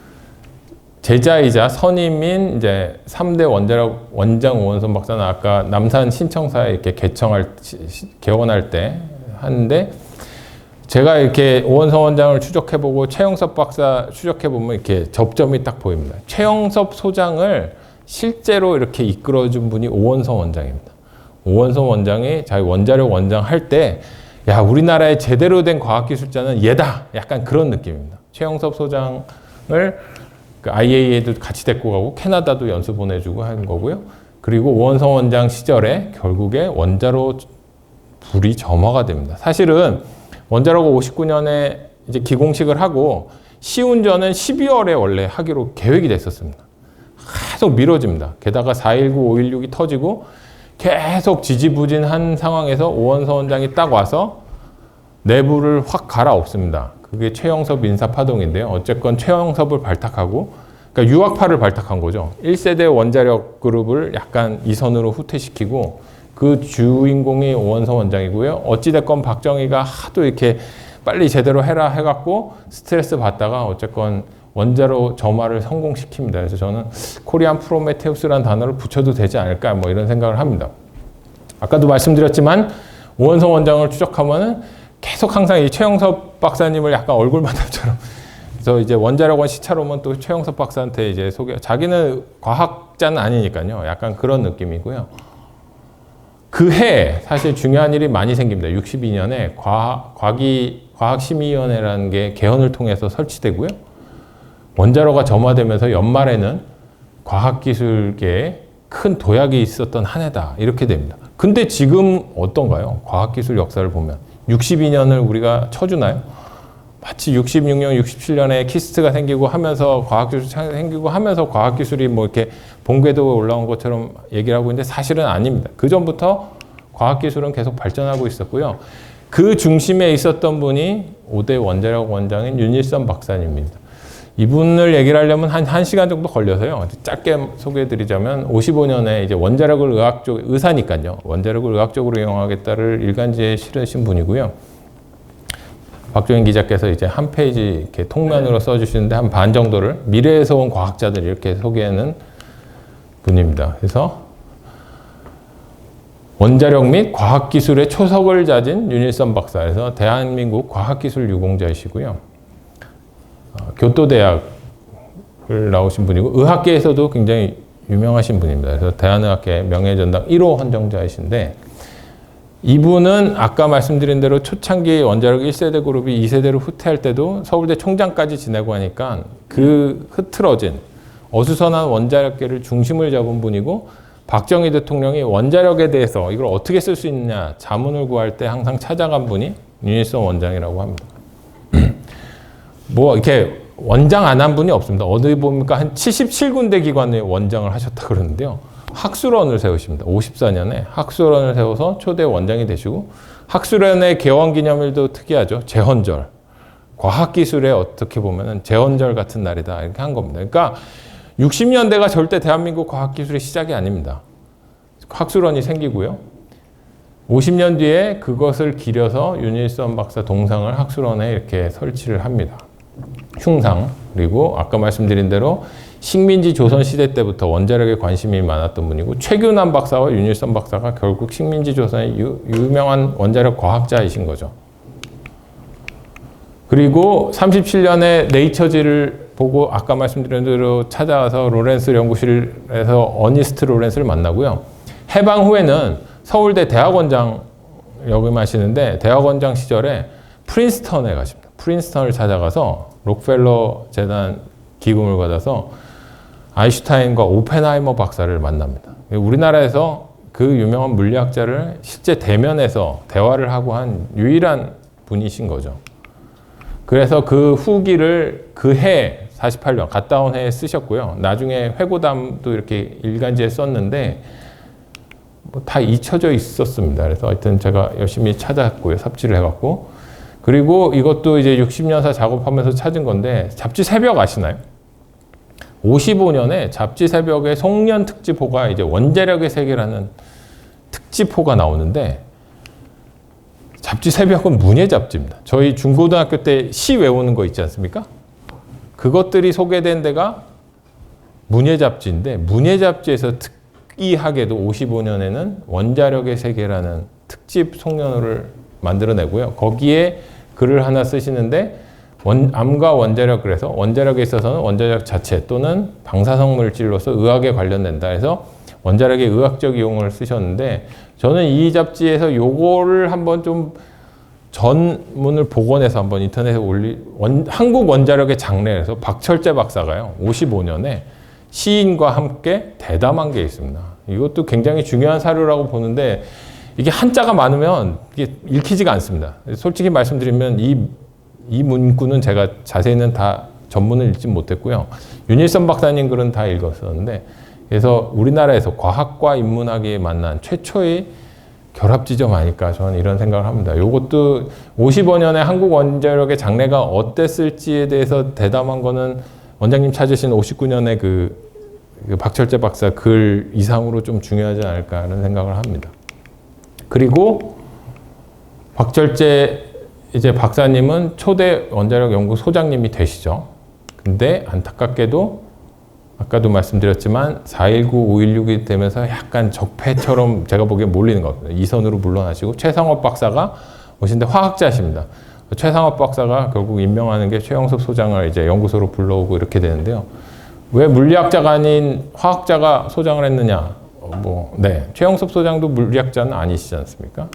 제자이자 선임인 이제 3대 원자력 원장 오원선 박사는 아까 남산 신청사에 이렇게 개원할 때 하는데, 제가 이렇게 오원선 원장을 추적해보고 최영섭 박사 추적해보면 이렇게 접점이 딱 보입니다. 최영섭 소장을 실제로 이렇게 이끌어준 분이 오원선 원장입니다. 오원선 원장이 자기 원자력 원장 할 때, 야, 우리나라에 제대로 된 과학기술자는 얘다! 약간 그런 느낌입니다. 최영섭 소장을 그 IAEA도 같이 데리고 가고 캐나다도 연수 보내주고 한 거고요. 그리고 오원선 원장 시절에 결국에 원자로 불이 점화가 됩니다. 사실은 원자로가 59년에 이제 기공식을 하고 시운전은 12월에 원래 하기로 계획이 됐었습니다. 계속 미뤄집니다. 게다가 4.19, 5.16이 터지고 계속 지지부진한 상황에서 오원선 원장이 딱 와서 내부를 확 갈아엎습니다. 그게 최영섭 인사파동인데요. 어쨌건 최영섭을 발탁하고, 그러니까 유학파를 발탁한 거죠. 1세대 원자력 그룹을 약간 이선으로 후퇴시키고, 그 주인공이 오원선 원장이고요. 어찌됐건 박정희가 하도 이렇게 빨리 제대로 해라 해갖고 스트레스 받다가 어쨌건 원자로 점화를 성공시킵니다. 그래서 저는 코리안 프로메테우스라는 단어를 붙여도 되지 않을까 뭐 이런 생각을 합니다. 아까도 말씀드렸지만 오원성 원장을 추적하면은 계속 항상 이 최영섭 박사님을 약간 얼굴 만남처럼 그래서 이제 원자력원 시찰 오면 또 최영섭 박사한테 이제 자기는 과학자는 아니니까요. 약간 그런 느낌이고요. 그 해 사실 중요한 일이 많이 생깁니다. 62년에 과학심의위원회라는 게 개헌을 통해서 설치되고요. 원자로가 점화되면서 연말에는 과학기술계에 큰 도약이 있었던 한 해다. 이렇게 됩니다. 근데 지금 어떤가요? 과학기술 역사를 보면 62년을 우리가 쳐주나요? 마치 66년, 67년에 키스트가 생기고 하면서 과학기술이 생기고 하면서 과학기술이 뭐 이렇게 본궤도에 올라온 것처럼 얘기를 하고 있는데 사실은 아닙니다. 그 전부터 과학기술은 계속 발전하고 있었고요. 그 중심에 있었던 분이 5대 원자력 원장인 윤일선 박사님입니다. 이분을 얘기를 하려면 한 1시간 정도 걸려서요. 짧게 소개해드리자면 55년에 이제 원자력을 의사니까요. 원자력을 의학적으로 이용하겠다를 일간지에 실으신 분이고요. 박종인 기자께서 이제 한 페이지 이렇게 통면으로 써주시는데 한 반 정도를 미래에서 온 과학자들 이렇게 소개하는 분입니다. 그래서 원자력 및 과학기술의 초석을 다진 윤일선 박사. 그래서 대한민국 과학기술 유공자이시고요. 교토대학을 나오신 분이고 의학계에서도 굉장히 유명하신 분입니다. 그래서 대한의학계 명예전당 1호 헌정자이신데 이분은 아까 말씀드린 대로 초창기 원자력 1세대 그룹이 2세대로 후퇴할 때도 서울대 총장까지 지내고 하니까 그 흐트러진 어수선한 원자력계를 중심을 잡은 분이고 박정희 대통령이 원자력에 대해서 이걸 어떻게 쓸 수 있느냐 자문을 구할 때 항상 찾아간 분이 윤일선 원장이라고 합니다. 뭐 이렇게 원장 안 한 분이 없습니다. 어디 보니까 한 77군데 기관에 원장을 하셨다 그러는데요. 학술원을 세우십니다. 54년에 학술원을 세워서 초대 원장이 되시고 학술원의 개원 기념일도 특이하죠. 제헌절. 과학기술에 어떻게 보면 제헌절 같은 날이다 이렇게 한 겁니다. 그러니까 60년대가 절대 대한민국 과학기술의 시작이 아닙니다. 학술원이 생기고요. 50년 뒤에 그것을 기려서 윤일선 박사 동상을 학술원에 이렇게 설치를 합니다. 흉상. 그리고 아까 말씀드린 대로 식민지 조선시대 때부터 원자력에 관심이 많았던 분이고 최규남 박사와 윤일선 박사가 결국 식민지 조선의 유명한 원자력 과학자이신 거죠. 그리고 37년에 네이처지를 보고 아까 말씀드린 대로 찾아와서 로렌스 연구실에서 어니스트 로렌스를 만나고요. 해방 후에는 서울대 대학원장 역임하시는데 대학원장 시절에 프린스턴에 가십니다. 프린스턴을 찾아가서 록펠러 재단 기금을 받아서 아인슈타인과 오펜하이머 박사를 만납니다. 우리나라에서 그 유명한 물리학자를 실제 대면에서 대화를 하고 한 유일한 분이신 거죠. 그래서 그 후기를 그 해 48년 갔다 온 해에 쓰셨고요. 나중에 회고담도 이렇게 일간지에 썼는데 뭐 다 잊혀져 있었습니다. 그래서 하여튼 제가 열심히 찾았고요. 삽질을 해갖고. 그리고 이것도 이제 60년사 작업하면서 찾은 건데 잡지 새벽 아시나요? 55년에 잡지 새벽에 송년 특집호가 이제 원자력의 세계라는 특집호가 나오는데 잡지 새벽은 문예 잡지입니다. 저희 중고등학교 때 시 외우는 거 있지 않습니까? 그것들이 소개된 데가 문예 잡지인데 문예 잡지에서 특이하게도 55년에는 원자력의 세계라는 특집 송년호를 만들어내고요. 거기에 글을 하나 쓰시는데 암과 원자력 그래서 원자력에 있어서는 원자력 자체 또는 방사성 물질로서 의학에 관련된다 해서 원자력의 의학적 이용을 쓰셨는데 저는 이 잡지에서 요거를 한번 좀 전문을 복원해서 한번 인터넷에 한국 원자력의 장래에서 박철재 박사가요 55년에 시인과 함께 대담한 게 있습니다. 이것도 굉장히 중요한 사료라고 보는데 이게 한자가 많으면 이게 읽히지가 않습니다. 솔직히 말씀드리면 이 문구는 제가 자세히는 다 전문을 읽지 못했고요. 윤일선 박사님 글은 다 읽었었는데 그래서 우리나라에서 과학과 인문학이 만난 최초의 결합 지점 아닐까 저는 이런 생각을 합니다. 이것도 55년에 한국 원자력의 장래가 어땠을지에 대해서 대담한 거는 원장님 찾으신 59년에 그 박철재 박사 글 이상으로 좀 중요하지 않을까 하는 생각을 합니다. 그리고 박철재 이제 박사님은 초대 원자력 연구 소장님이 되시죠. 근데 안타깝게도 아까도 말씀드렸지만 4.19, 5.16이 되면서 약간 적폐처럼 제가 보기엔 몰리는 것 같아요. 이선으로 물러나시고 최상업 박사가 오신데 화학자십니다. 최상업 박사가 결국 임명하는 게 최영섭 소장을 이제 연구소로 불러오고 이렇게 되는데요. 왜 물리학자가 아닌 화학자가 소장을 했느냐? 최영섭 소장도 물리학자는 아니시지 않습니까?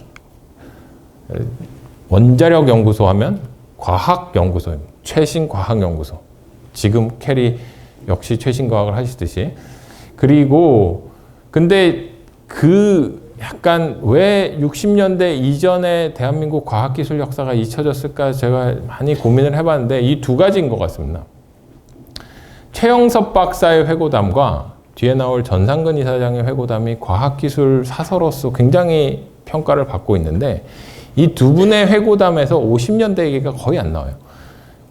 원자력 연구소 하면 과학연구소입니다. 최신 과학연구소. 지금 캐리 역시 최신 과학을 하시듯이. 그리고 근데 약간 왜 60년대 이전에 대한민국 과학기술 역사가 잊혀졌을까 제가 많이 고민을 해봤는데 이 두 가지인 것 같습니다. 최영섭 박사의 회고담과 뒤에 나올 전상근 이사장의 회고담이 과학기술 사서로서 굉장히 평가를 받고 있는데 이 두 분의 회고담에서 50년대 얘기가 거의 안 나와요.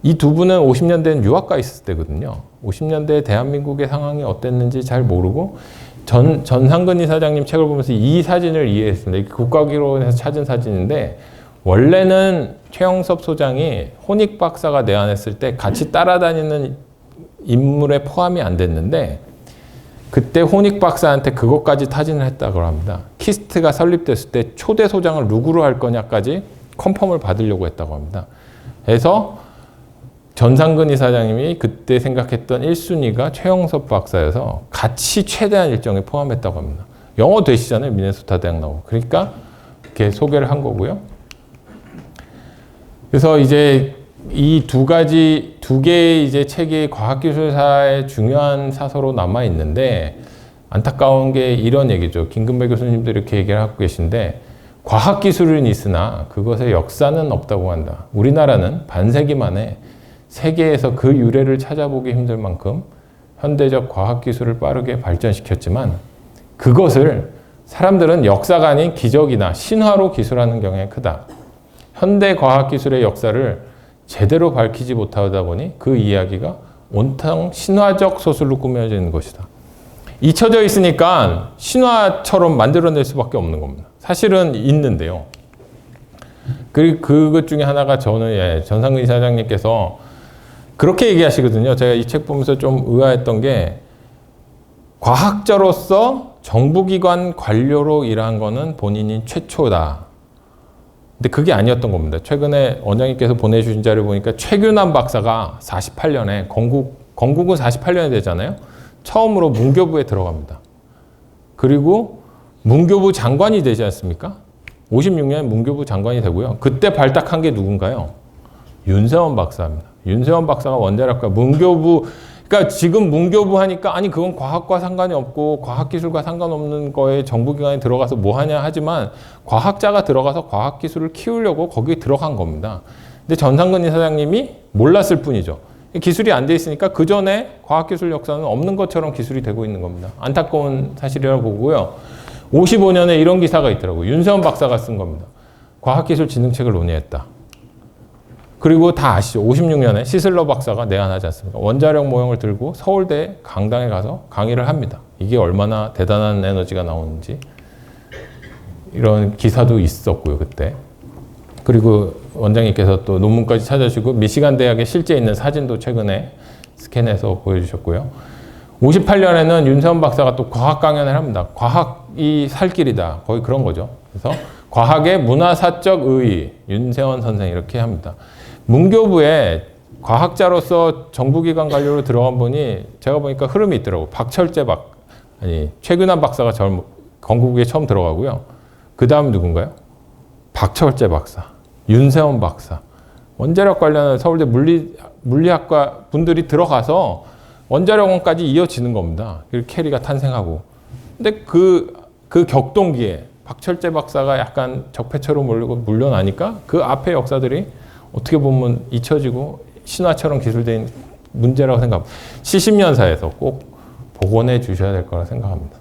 이 두 분은 50년대는 유학가 있을 때거든요. 50년대 대한민국의 상황이 어땠는지 잘 모르고 전상근 이사장님 책을 보면서 이 사진을 이해했습니다. 국가기록원에서 찾은 사진인데 원래는 최영섭 소장이 혼익 박사가 내한했을 때 같이 따라다니는 인물에 포함이 안 됐는데 그때 혼익 박사한테 그것까지 타진을 했다고 합니다. 키스트가 설립됐을 때 초대 소장을 누구로 할 거냐까지 컨펌을 받으려고 했다고 합니다. 그래서 전상근 이사장님이 그때 생각했던 1순위가 최영섭 박사여서 같이 최대한 일정에 포함했다고 합니다. 영어 되시잖아요. 미네소타 대학 나오고. 그러니까 이렇게 소개를 한 거고요. 그래서 이제 이 두 개의 이제 책이 과학기술사의 중요한 사서로 남아 있는데 안타까운 게 이런 얘기죠. 김근배 교수님도 이렇게 얘기를 하고 계신데 과학기술은 있으나 그것의 역사는 없다고 한다. 우리나라는 반세기 만에 세계에서 그 유래를 찾아보기 힘들 만큼 현대적 과학기술을 빠르게 발전시켰지만 그것을 사람들은 역사가 아닌 기적이나 신화로 기술하는 경향이 크다. 현대 과학기술의 역사를 제대로 밝히지 못하다 보니 그 이야기가 온통 신화적 소설로 꾸며지는 것이다. 잊혀져 있으니까 신화처럼 만들어낼 수밖에 없는 겁니다. 사실은 있는데요. 그리고 그것 중에 하나가 저는 전상근 이사장님께서 그렇게 얘기하시거든요. 제가 이 책 보면서 좀 의아했던 게 과학자로서 정부기관 관료로 일한 거는 본인이 최초다. 근데 그게 아니었던 겁니다. 최근에 원장님께서 보내주신 자료 보니까 최규남 박사가 48년에 건국은 48년에 되잖아요. 처음으로 문교부에 들어갑니다. 그리고 문교부 장관이 되지 않습니까? 56년에 문교부 장관이 되고요. 그때 발탁한 게 누군가요? 윤세원 박사입니다. 윤세원 박사가 원자력과 문교부, 그러니까 지금 문교부 하니까 아니 그건 과학과 상관이 없고 과학기술과 상관없는 거에 정부기관에 들어가서 뭐 하냐 하지만 과학자가 들어가서 과학기술을 키우려고 거기에 들어간 겁니다. 근데 전상근 이사장님이 몰랐을 뿐이죠. 기술이 안 돼 있으니까 그 전에 과학기술 역사는 없는 것처럼 기술이 되고 있는 겁니다. 안타까운 사실이라고 보고요. 55년에 이런 기사가 있더라고요. 윤세원 박사가 쓴 겁니다. 과학기술진흥책을 논의했다. 그리고 다 아시죠? 56년에 시슬러 박사가 내한하지 않습니까? 원자력 모형을 들고 서울대 강당에 가서 강의를 합니다. 이게 얼마나 대단한 에너지가 나오는지 이런 기사도 있었고요, 그때. 그리고 원장님께서 또 논문까지 찾아주시고 미시간 대학에 실제 있는 사진도 최근에 스캔해서 보여주셨고요. 58년에는 윤세원 박사가 또 과학 강연을 합니다. 과학이 살 길이다. 거의 그런 거죠. 그래서 과학의 문화사적 의의, 윤세원 선생 이렇게 합니다. 문교부에 과학자로서 정부기관 관료로 들어간 분이 제가 보니까 흐름이 있더라고요. 최규남 박사가 건국에 처음 들어가고요. 그 다음 누군가요? 박철재 박사, 윤세원 박사. 원자력 관련한 서울대 물리학과 분들이 들어가서 원자력원까지 이어지는 겁니다. 그리고 캐리가 탄생하고. 근데 그 격동기에 박철재 박사가 약간 적폐처럼 물려나니까 그 앞에 역사들이 어떻게 보면 잊혀지고 신화처럼 기술된 문제라고 생각합니다. 70년사에서 꼭 복원해 주셔야 될 거라 생각합니다.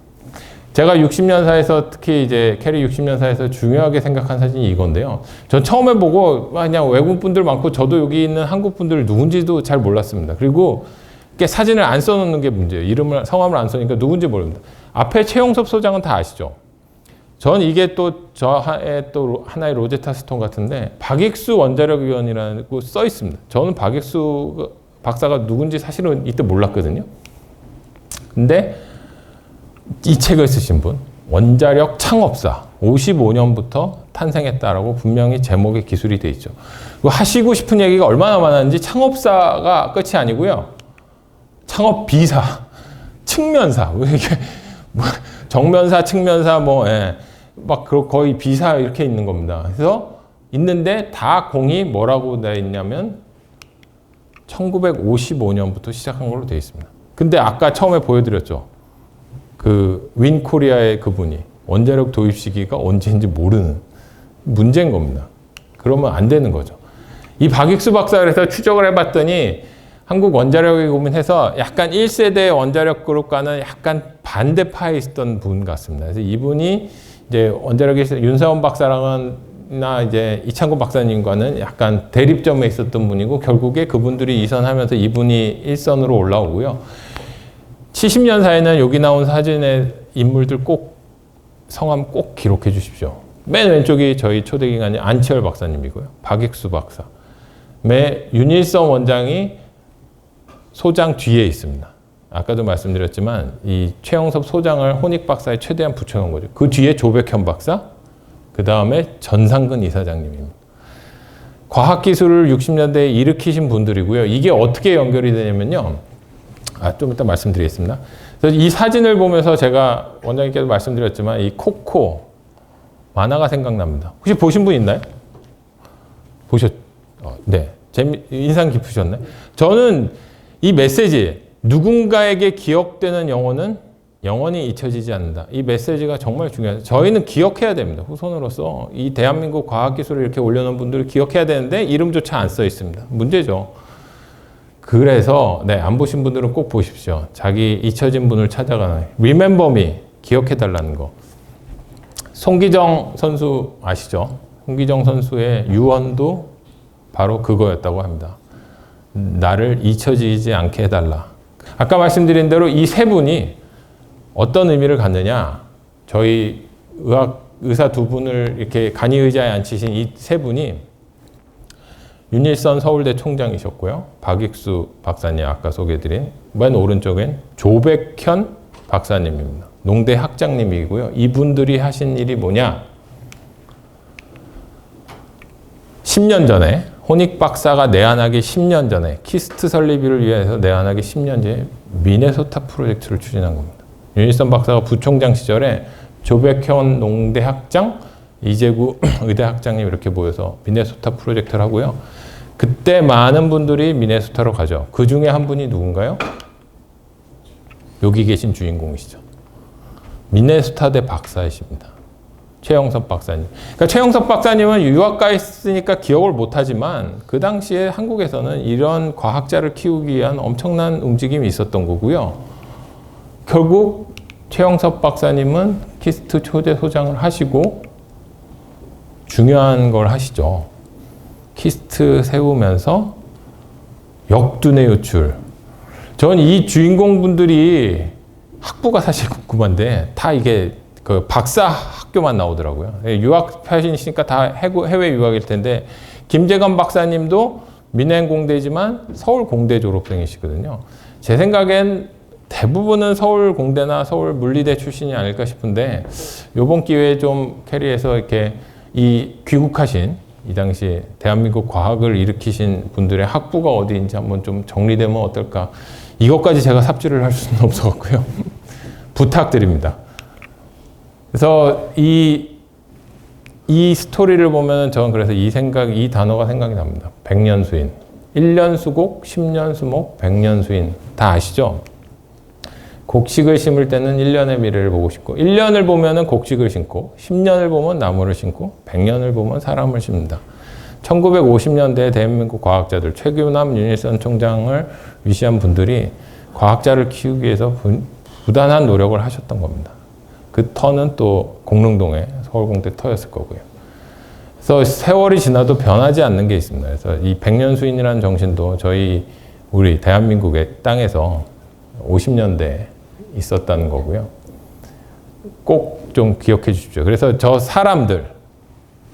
제가 60년사에서 특히 이제 캐리 60년사에서 중요하게 생각한 사진이 이건데요. 전 처음에 보고 그냥 외국 분들 많고 저도 여기 있는 한국 분들 누군지도 잘 몰랐습니다. 그리고 사진을 안 써놓는 게 문제예요. 성함을 안 써니까 누군지 모릅니다. 앞에 최영섭 소장은 다 아시죠? 전 이게 또 저의 또 하나의 로제타 스톤 같은데 박익수 원자력위원이라고 써 있습니다. 저는 박익수 박사가 누군지 사실은 이때 몰랐거든요. 근데 이 책을 쓰신 분, 원자력 창업사, 55년부터 탄생했다라고 분명히 제목에 기술이 돼 있죠. 하시고 싶은 얘기가 얼마나 많았는지 창업사가 끝이 아니고요. 창업 비사, 측면사, 이게 뭐 정면사, 측면사, 막 거의 비사 이렇게 있는 겁니다. 그래서 있는데 다 공이 뭐라고 되어 있냐면 1955년부터 시작한 걸로 되어 있습니다. 근데 아까 처음에 보여드렸죠. 그 윈코리아의 그분이 원자력 도입 시기가 언제인지 모르는 문제인 겁니다. 그러면 안 되는 거죠. 이 박익수 박사를 해서 추적을 해봤더니 한국 원자력에 고민해서 약간 1세대 원자력 그룹과는 약간 반대파에 있었던 분 같습니다. 그래서 이분이 이제 원자력에서 윤사원 박사랑은나 이제 이창구 박사님과는 약간 대립점에 있었던 분이고 결국에 그분들이 이선하면서 이분이 1선으로 올라오고요. 70년사에는 여기 나온 사진의 인물들 꼭 성함 꼭 기록해 주십시오. 맨 왼쪽이 저희 초대기관의 안치열 박사님이고요. 박익수 박사. 윤일성 원장이 소장 뒤에 있습니다. 아까도 말씀드렸지만 이 최영섭 소장을 혼익 박사에 최대한 붙여놓은 거죠. 그 뒤에 조백현 박사, 그 다음에 전상근 이사장님입니다. 과학기술을 60년대에 일으키신 분들이고요. 이게 어떻게 연결이 되냐면요. 좀 이따 말씀드리겠습니다. 그래서 이 사진을 보면서 제가 원장님께도 말씀드렸지만 이 코코 만화가 생각납니다. 혹시 보신 분 있나요? 네. 인상 깊으셨네. 저는 이 메시지, 누군가에게 기억되는 영혼은 영원히 잊혀지지 않는다. 이 메시지가 정말 중요해요. 저희는 기억해야 됩니다. 후손으로서 이 대한민국 과학기술을 이렇게 올려놓은 분들을 기억해야 되는데 이름조차 안 써 있습니다. 문제죠. 그래서 안 보신 분들은 꼭 보십시오. 자기 잊혀진 분을 찾아가는 Remember Me, 기억해달라는 거. 송기정 선수 아시죠? 송기정 선수의 유언도 바로 그거였다고 합니다. 나를 잊혀지지 않게 해달라. 아까 말씀드린 대로 이 세 분이 어떤 의미를 갖느냐. 저희 의사 두 분을 이렇게 간이의자에 앉히신 이 세 분이 윤일선 서울대 총장이셨고요. 박익수 박사님 아까 소개해드린 맨 오른쪽엔 조백현 박사님입니다. 농대 학장님이고요. 이분들이 하신 일이 뭐냐. 10년 전에 혼익 박사가 내한하기 10년 전에 키스트 설립을 위해서 내한하기 10년 전에 미네소타 프로젝트를 추진한 겁니다. 윤일선 박사가 부총장 시절에 조백현 농대 학장, 이재구 의대 학장님 이렇게 모여서 미네소타 프로젝트를 하고요. 그때 많은 분들이 미네소타로 가죠. 그 중에 한 분이 누군가요? 여기 계신 주인공이시죠. 미네소타대 박사이십니다. 최영섭 박사님. 그러니까 최영섭 박사님은 유학가 있으니까 기억을 못하지만 그 당시에 한국에서는 이런 과학자를 키우기 위한 엄청난 움직임이 있었던 거고요. 결국 최영섭 박사님은 키스트 초대 소장을 하시고 중요한 걸 하시죠. 키스트 세우면서 역두뇌 유출. 전 이 주인공분들이 학부가 사실 궁금한데 다 이게 그 박사 학교만 나오더라고요. 유학 하시니까 다 해외 유학일 텐데 김재관 박사님도 민행공대지만 서울공대 졸업생이시거든요. 제 생각엔 대부분은 서울공대나 서울물리대 출신이 아닐까 싶은데 이번 기회에 좀 캐리해서 이렇게 이 귀국하신 이 당시 대한민국 과학을 일으키신 분들의 학부가 어디인지 한번 좀 정리되면 어떨까. 이것까지 제가 삽질을 할 수는 없어갖고요. 부탁드립니다. 그래서 이 스토리를 보면 저는 그래서 이 단어가 생각이 납니다. 백년수인. 1년 수곡, 10년 수목, 100년 수인. 다 아시죠? 곡식을 심을 때는 1년의 미래를 보고 싶고 1년을 보면 곡식을 심고 10년을 보면 나무를 심고 100년을 보면 사람을 심는다. 1950년대 대한민국 과학자들 최규남, 윤일선 총장을 위시한 분들이 과학자를 키우기 위해서 부단한 노력을 하셨던 겁니다. 그 터는 또 공릉동의 서울공대 터였을 거고요. 그래서 세월이 지나도 변하지 않는 게 있습니다. 그래서 이 백년수인이라는 정신도 우리 대한민국의 땅에서 50년대에 있었다는 거고요. 꼭 좀 기억해 주십시오. 그래서 저 사람들,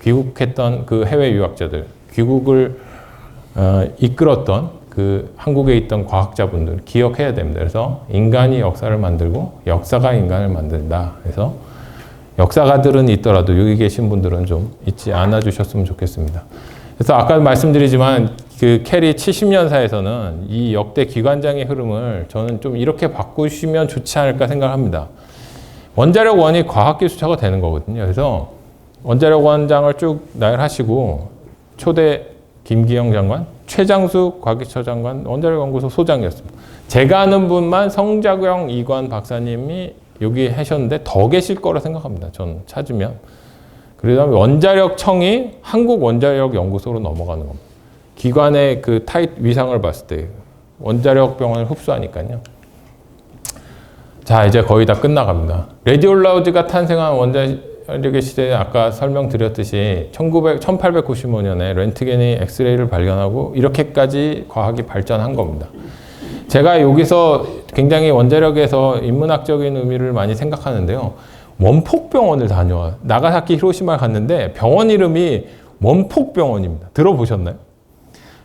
귀국했던 그 해외 유학자들, 귀국을 이끌었던 그 한국에 있던 과학자분들 기억해야 됩니다. 그래서 인간이 역사를 만들고 역사가 인간을 만든다. 그래서 역사가들은 있더라도 여기 계신 분들은 좀 잊지 않아 주셨으면 좋겠습니다. 그래서 아까 말씀드리지만 그 캐리 70년사에서는 이 역대 기관장의 흐름을 저는 좀 이렇게 바꾸시면 좋지 않을까 생각합니다. 원자력 원이 과학기술처가 되는 거거든요. 그래서 원자력 원장을 쭉 나열하시고 초대 김기영 장관, 최장수 과기처 장관, 원자력연구소 소장이었습니다. 제가 아는 분만 성자경 이관 박사님이 여기 하셨는데 더 계실 거라 생각합니다. 전 찾으면. 그 다음에 원자력청이 한국원자력연구소로 넘어가는 겁니다. 기관의 그 위상을 봤을 때 원자력 병원을 흡수하니까요. 자, 이제 거의 다 끝나갑니다. 레디올라우즈가 탄생한 원자력의 시대에 아까 설명드렸듯이 1895년에 렌트겐이 엑스레이를 발견하고 이렇게까지 과학이 발전한 겁니다. 제가 여기서 굉장히 원자력에서 인문학적인 의미를 많이 생각하는데요. 원폭병원을 나가사키 히로시마 갔는데 병원 이름이 원폭병원입니다. 들어보셨나요?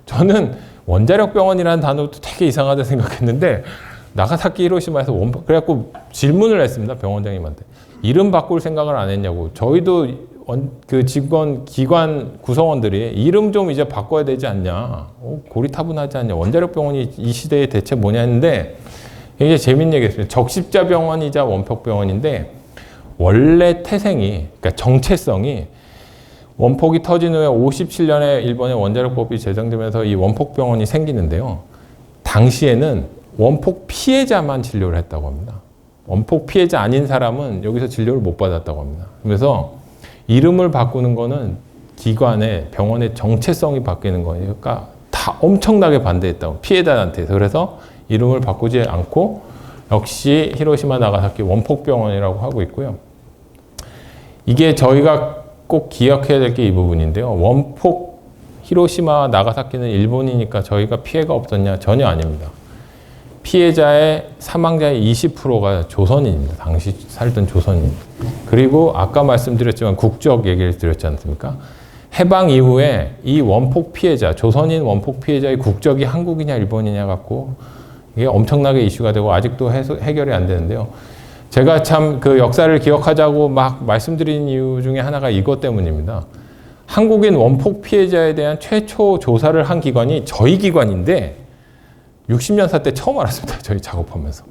저는 원자력병원이라는 단어도 되게 이상하다 생각했는데 나가사키 히로시마에서 그래갖고 질문을 했습니다. 병원장님한테. 이름 바꿀 생각을 안 했냐고. 저희도 그 기관 구성원들이 이름 좀 이제 바꿔야 되지 않냐. 고리타분하지 않냐. 원자력병원이 이 시대에 대체 뭐냐 했는데 굉장히 재밌는 얘기였어요. 적십자병원이자 원폭병원인데 원래 태생이, 그러니까 정체성이 원폭이 터진 후에 57년에 일본의 원자력법이 제정되면서 이 원폭병원이 생기는데요. 당시에는 원폭 피해자만 진료를 했다고 합니다. 원폭 피해자 아닌 사람은 여기서 진료를 못 받았다고 합니다. 그래서 이름을 바꾸는 거는 기관의 병원의 정체성이 바뀌는 거니까 다 엄청나게 반대했다고 피해자한테서. 그래서 이름을 바꾸지 않고 역시 히로시마 나가사키 원폭병원이라고 하고 있고요. 이게 저희가 꼭 기억해야 될 게 이 부분인데요. 원폭 히로시마 나가사키는 일본이니까 저희가 피해가 없었냐? 전혀 아닙니다. 피해자의 사망자의 20%가 조선인입니다. 당시 살던 조선인입니다. 그리고 아까 말씀드렸지만 국적 얘기를 드렸지 않습니까? 해방 이후에 이 원폭 피해자, 조선인 원폭 피해자의 국적이 한국이냐 일본이냐 갖고 이게 엄청나게 이슈가 되고 아직도 해결이 안 되는데요. 제가 참 그 역사를 기억하자고 막 말씀드린 이유 중에 하나가 이것 때문입니다. 한국인 원폭 피해자에 대한 최초 조사를 한 기관이 저희 기관인데 60년사 때 처음 알았습니다. 저희 작업하면서.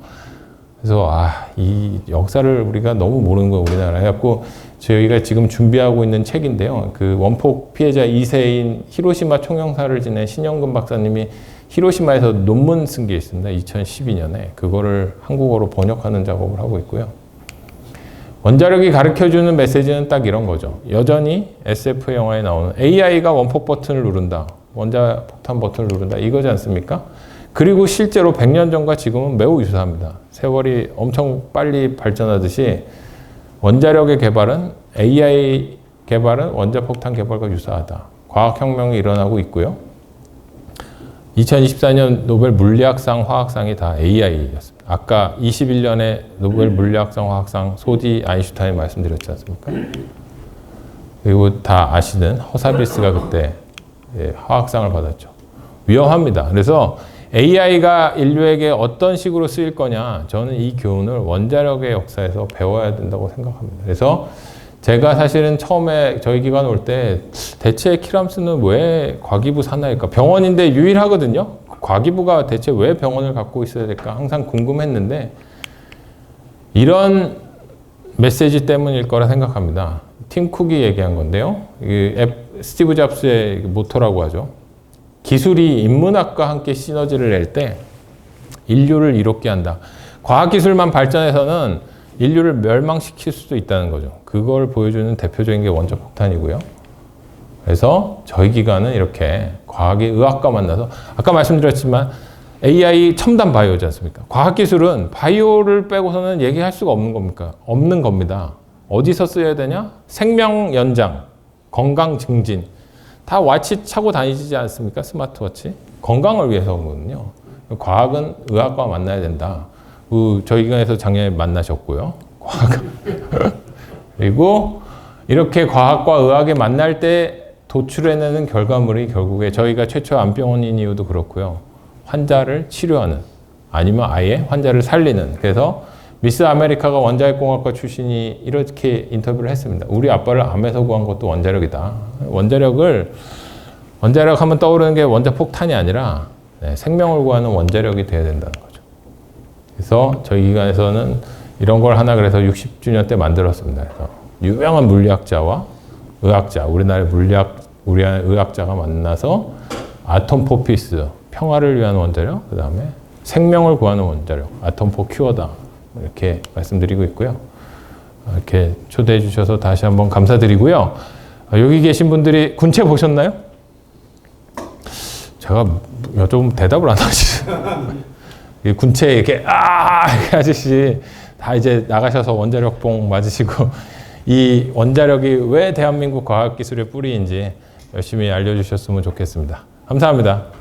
그래서 이 역사를 우리가 너무 모르는 거예요. 우리나라. 해갖고 저희가 지금 준비하고 있는 책인데요. 그 원폭 피해자 2세인 히로시마 총영사를 지낸 신영근 박사님이 히로시마에서 논문 쓴 게 있습니다. 2012년에. 그거를 한국어로 번역하는 작업을 하고 있고요. 원자력이 가르쳐주는 메시지는 딱 이런 거죠. 여전히 SF 영화에 나오는 AI가 원폭 버튼을 누른다. 원자폭탄 버튼을 누른다. 이거지 않습니까? 그리고 실제로 100년 전과 지금은 매우 유사합니다. 세월이 엄청 빨리 발전하듯이 원자력의 개발은 AI 개발은 원자폭탄 개발과 유사하다. 과학혁명이 일어나고 있고요. 2024년 노벨 물리학상, 화학상이 다 AI였습니다. 아까 21년에 노벨 물리학상, 화학상 소디 아인슈타인 말씀드렸지 않습니까? 그리고 다 아시는 허사비스가 그때 화학상을 받았죠. 위험합니다. 그래서 AI가 인류에게 어떤 식으로 쓰일 거냐, 저는 이 교훈을 원자력의 역사에서 배워야 된다고 생각합니다. 그래서 제가 사실은 처음에 저희 기관 올 때 대체 키람스는 왜 과기부 산하일까? 병원인데 유일하거든요. 과기부가 대체 왜 병원을 갖고 있어야 될까? 항상 궁금했는데 이런 메시지 때문일 거라 생각합니다. 팀 쿡이 얘기한 건데요. 스티브 잡스의 모토라고 하죠. 기술이 인문학과 함께 시너지를 낼 때 인류를 이롭게 한다. 과학기술만 발전해서는 인류를 멸망시킬 수도 있다는 거죠. 그걸 보여주는 대표적인 게 원자폭탄이고요. 그래서 저희 기관은 이렇게 과학의 의학과 만나서 아까 말씀드렸지만 AI 첨단 바이오지 않습니까? 과학기술은 바이오를 빼고서는 얘기할 수가 없는 겁니다. 어디서 써야 되냐? 생명 연장, 건강 증진. 다 와치 차고 다니지 않습니까? 스마트워치. 건강을 위해서거든요. 과학은 의학과 만나야 된다. 저희 기관에서 작년에 만나셨고요. 과학. 그리고 이렇게 과학과 의학이 만날 때 도출해내는 결과물이 결국에 저희가 최초 암병원인 이유도 그렇고요. 환자를 치료하는, 아니면 아예 환자를 살리는. 그래서 미스 아메리카가 원자력공학과 출신이 이렇게 인터뷰를 했습니다. 우리 아빠를 암에서 구한 것도 원자력이다. 원자력 하면 떠오르는 게 원자폭탄이 아니라 생명을 구하는 원자력이 돼야 된다는 거죠. 그래서 저희 기관에서는 이런 걸 하나 그래서 60주년 때 만들었습니다. 그래서 유명한 물리학자와 의학자, 우리나라의 의학자가 만나서 아톰포 피스, 평화를 위한 원자력, 그 다음에 생명을 구하는 원자력, 아톰포 큐어다. 이렇게 말씀드리고 있고요. 이렇게 초대해 주셔서 다시 한번 감사드리고요. 여기 계신 분들이 군체 보셨나요? 제가 여쭤보면 대답을 안 하시죠. 군체 이렇게 이렇게 하듯이 다 이제 나가셔서 원자력봉 맞으시고 이 원자력이 왜 대한민국 과학기술의 뿌리인지 열심히 알려주셨으면 좋겠습니다. 감사합니다.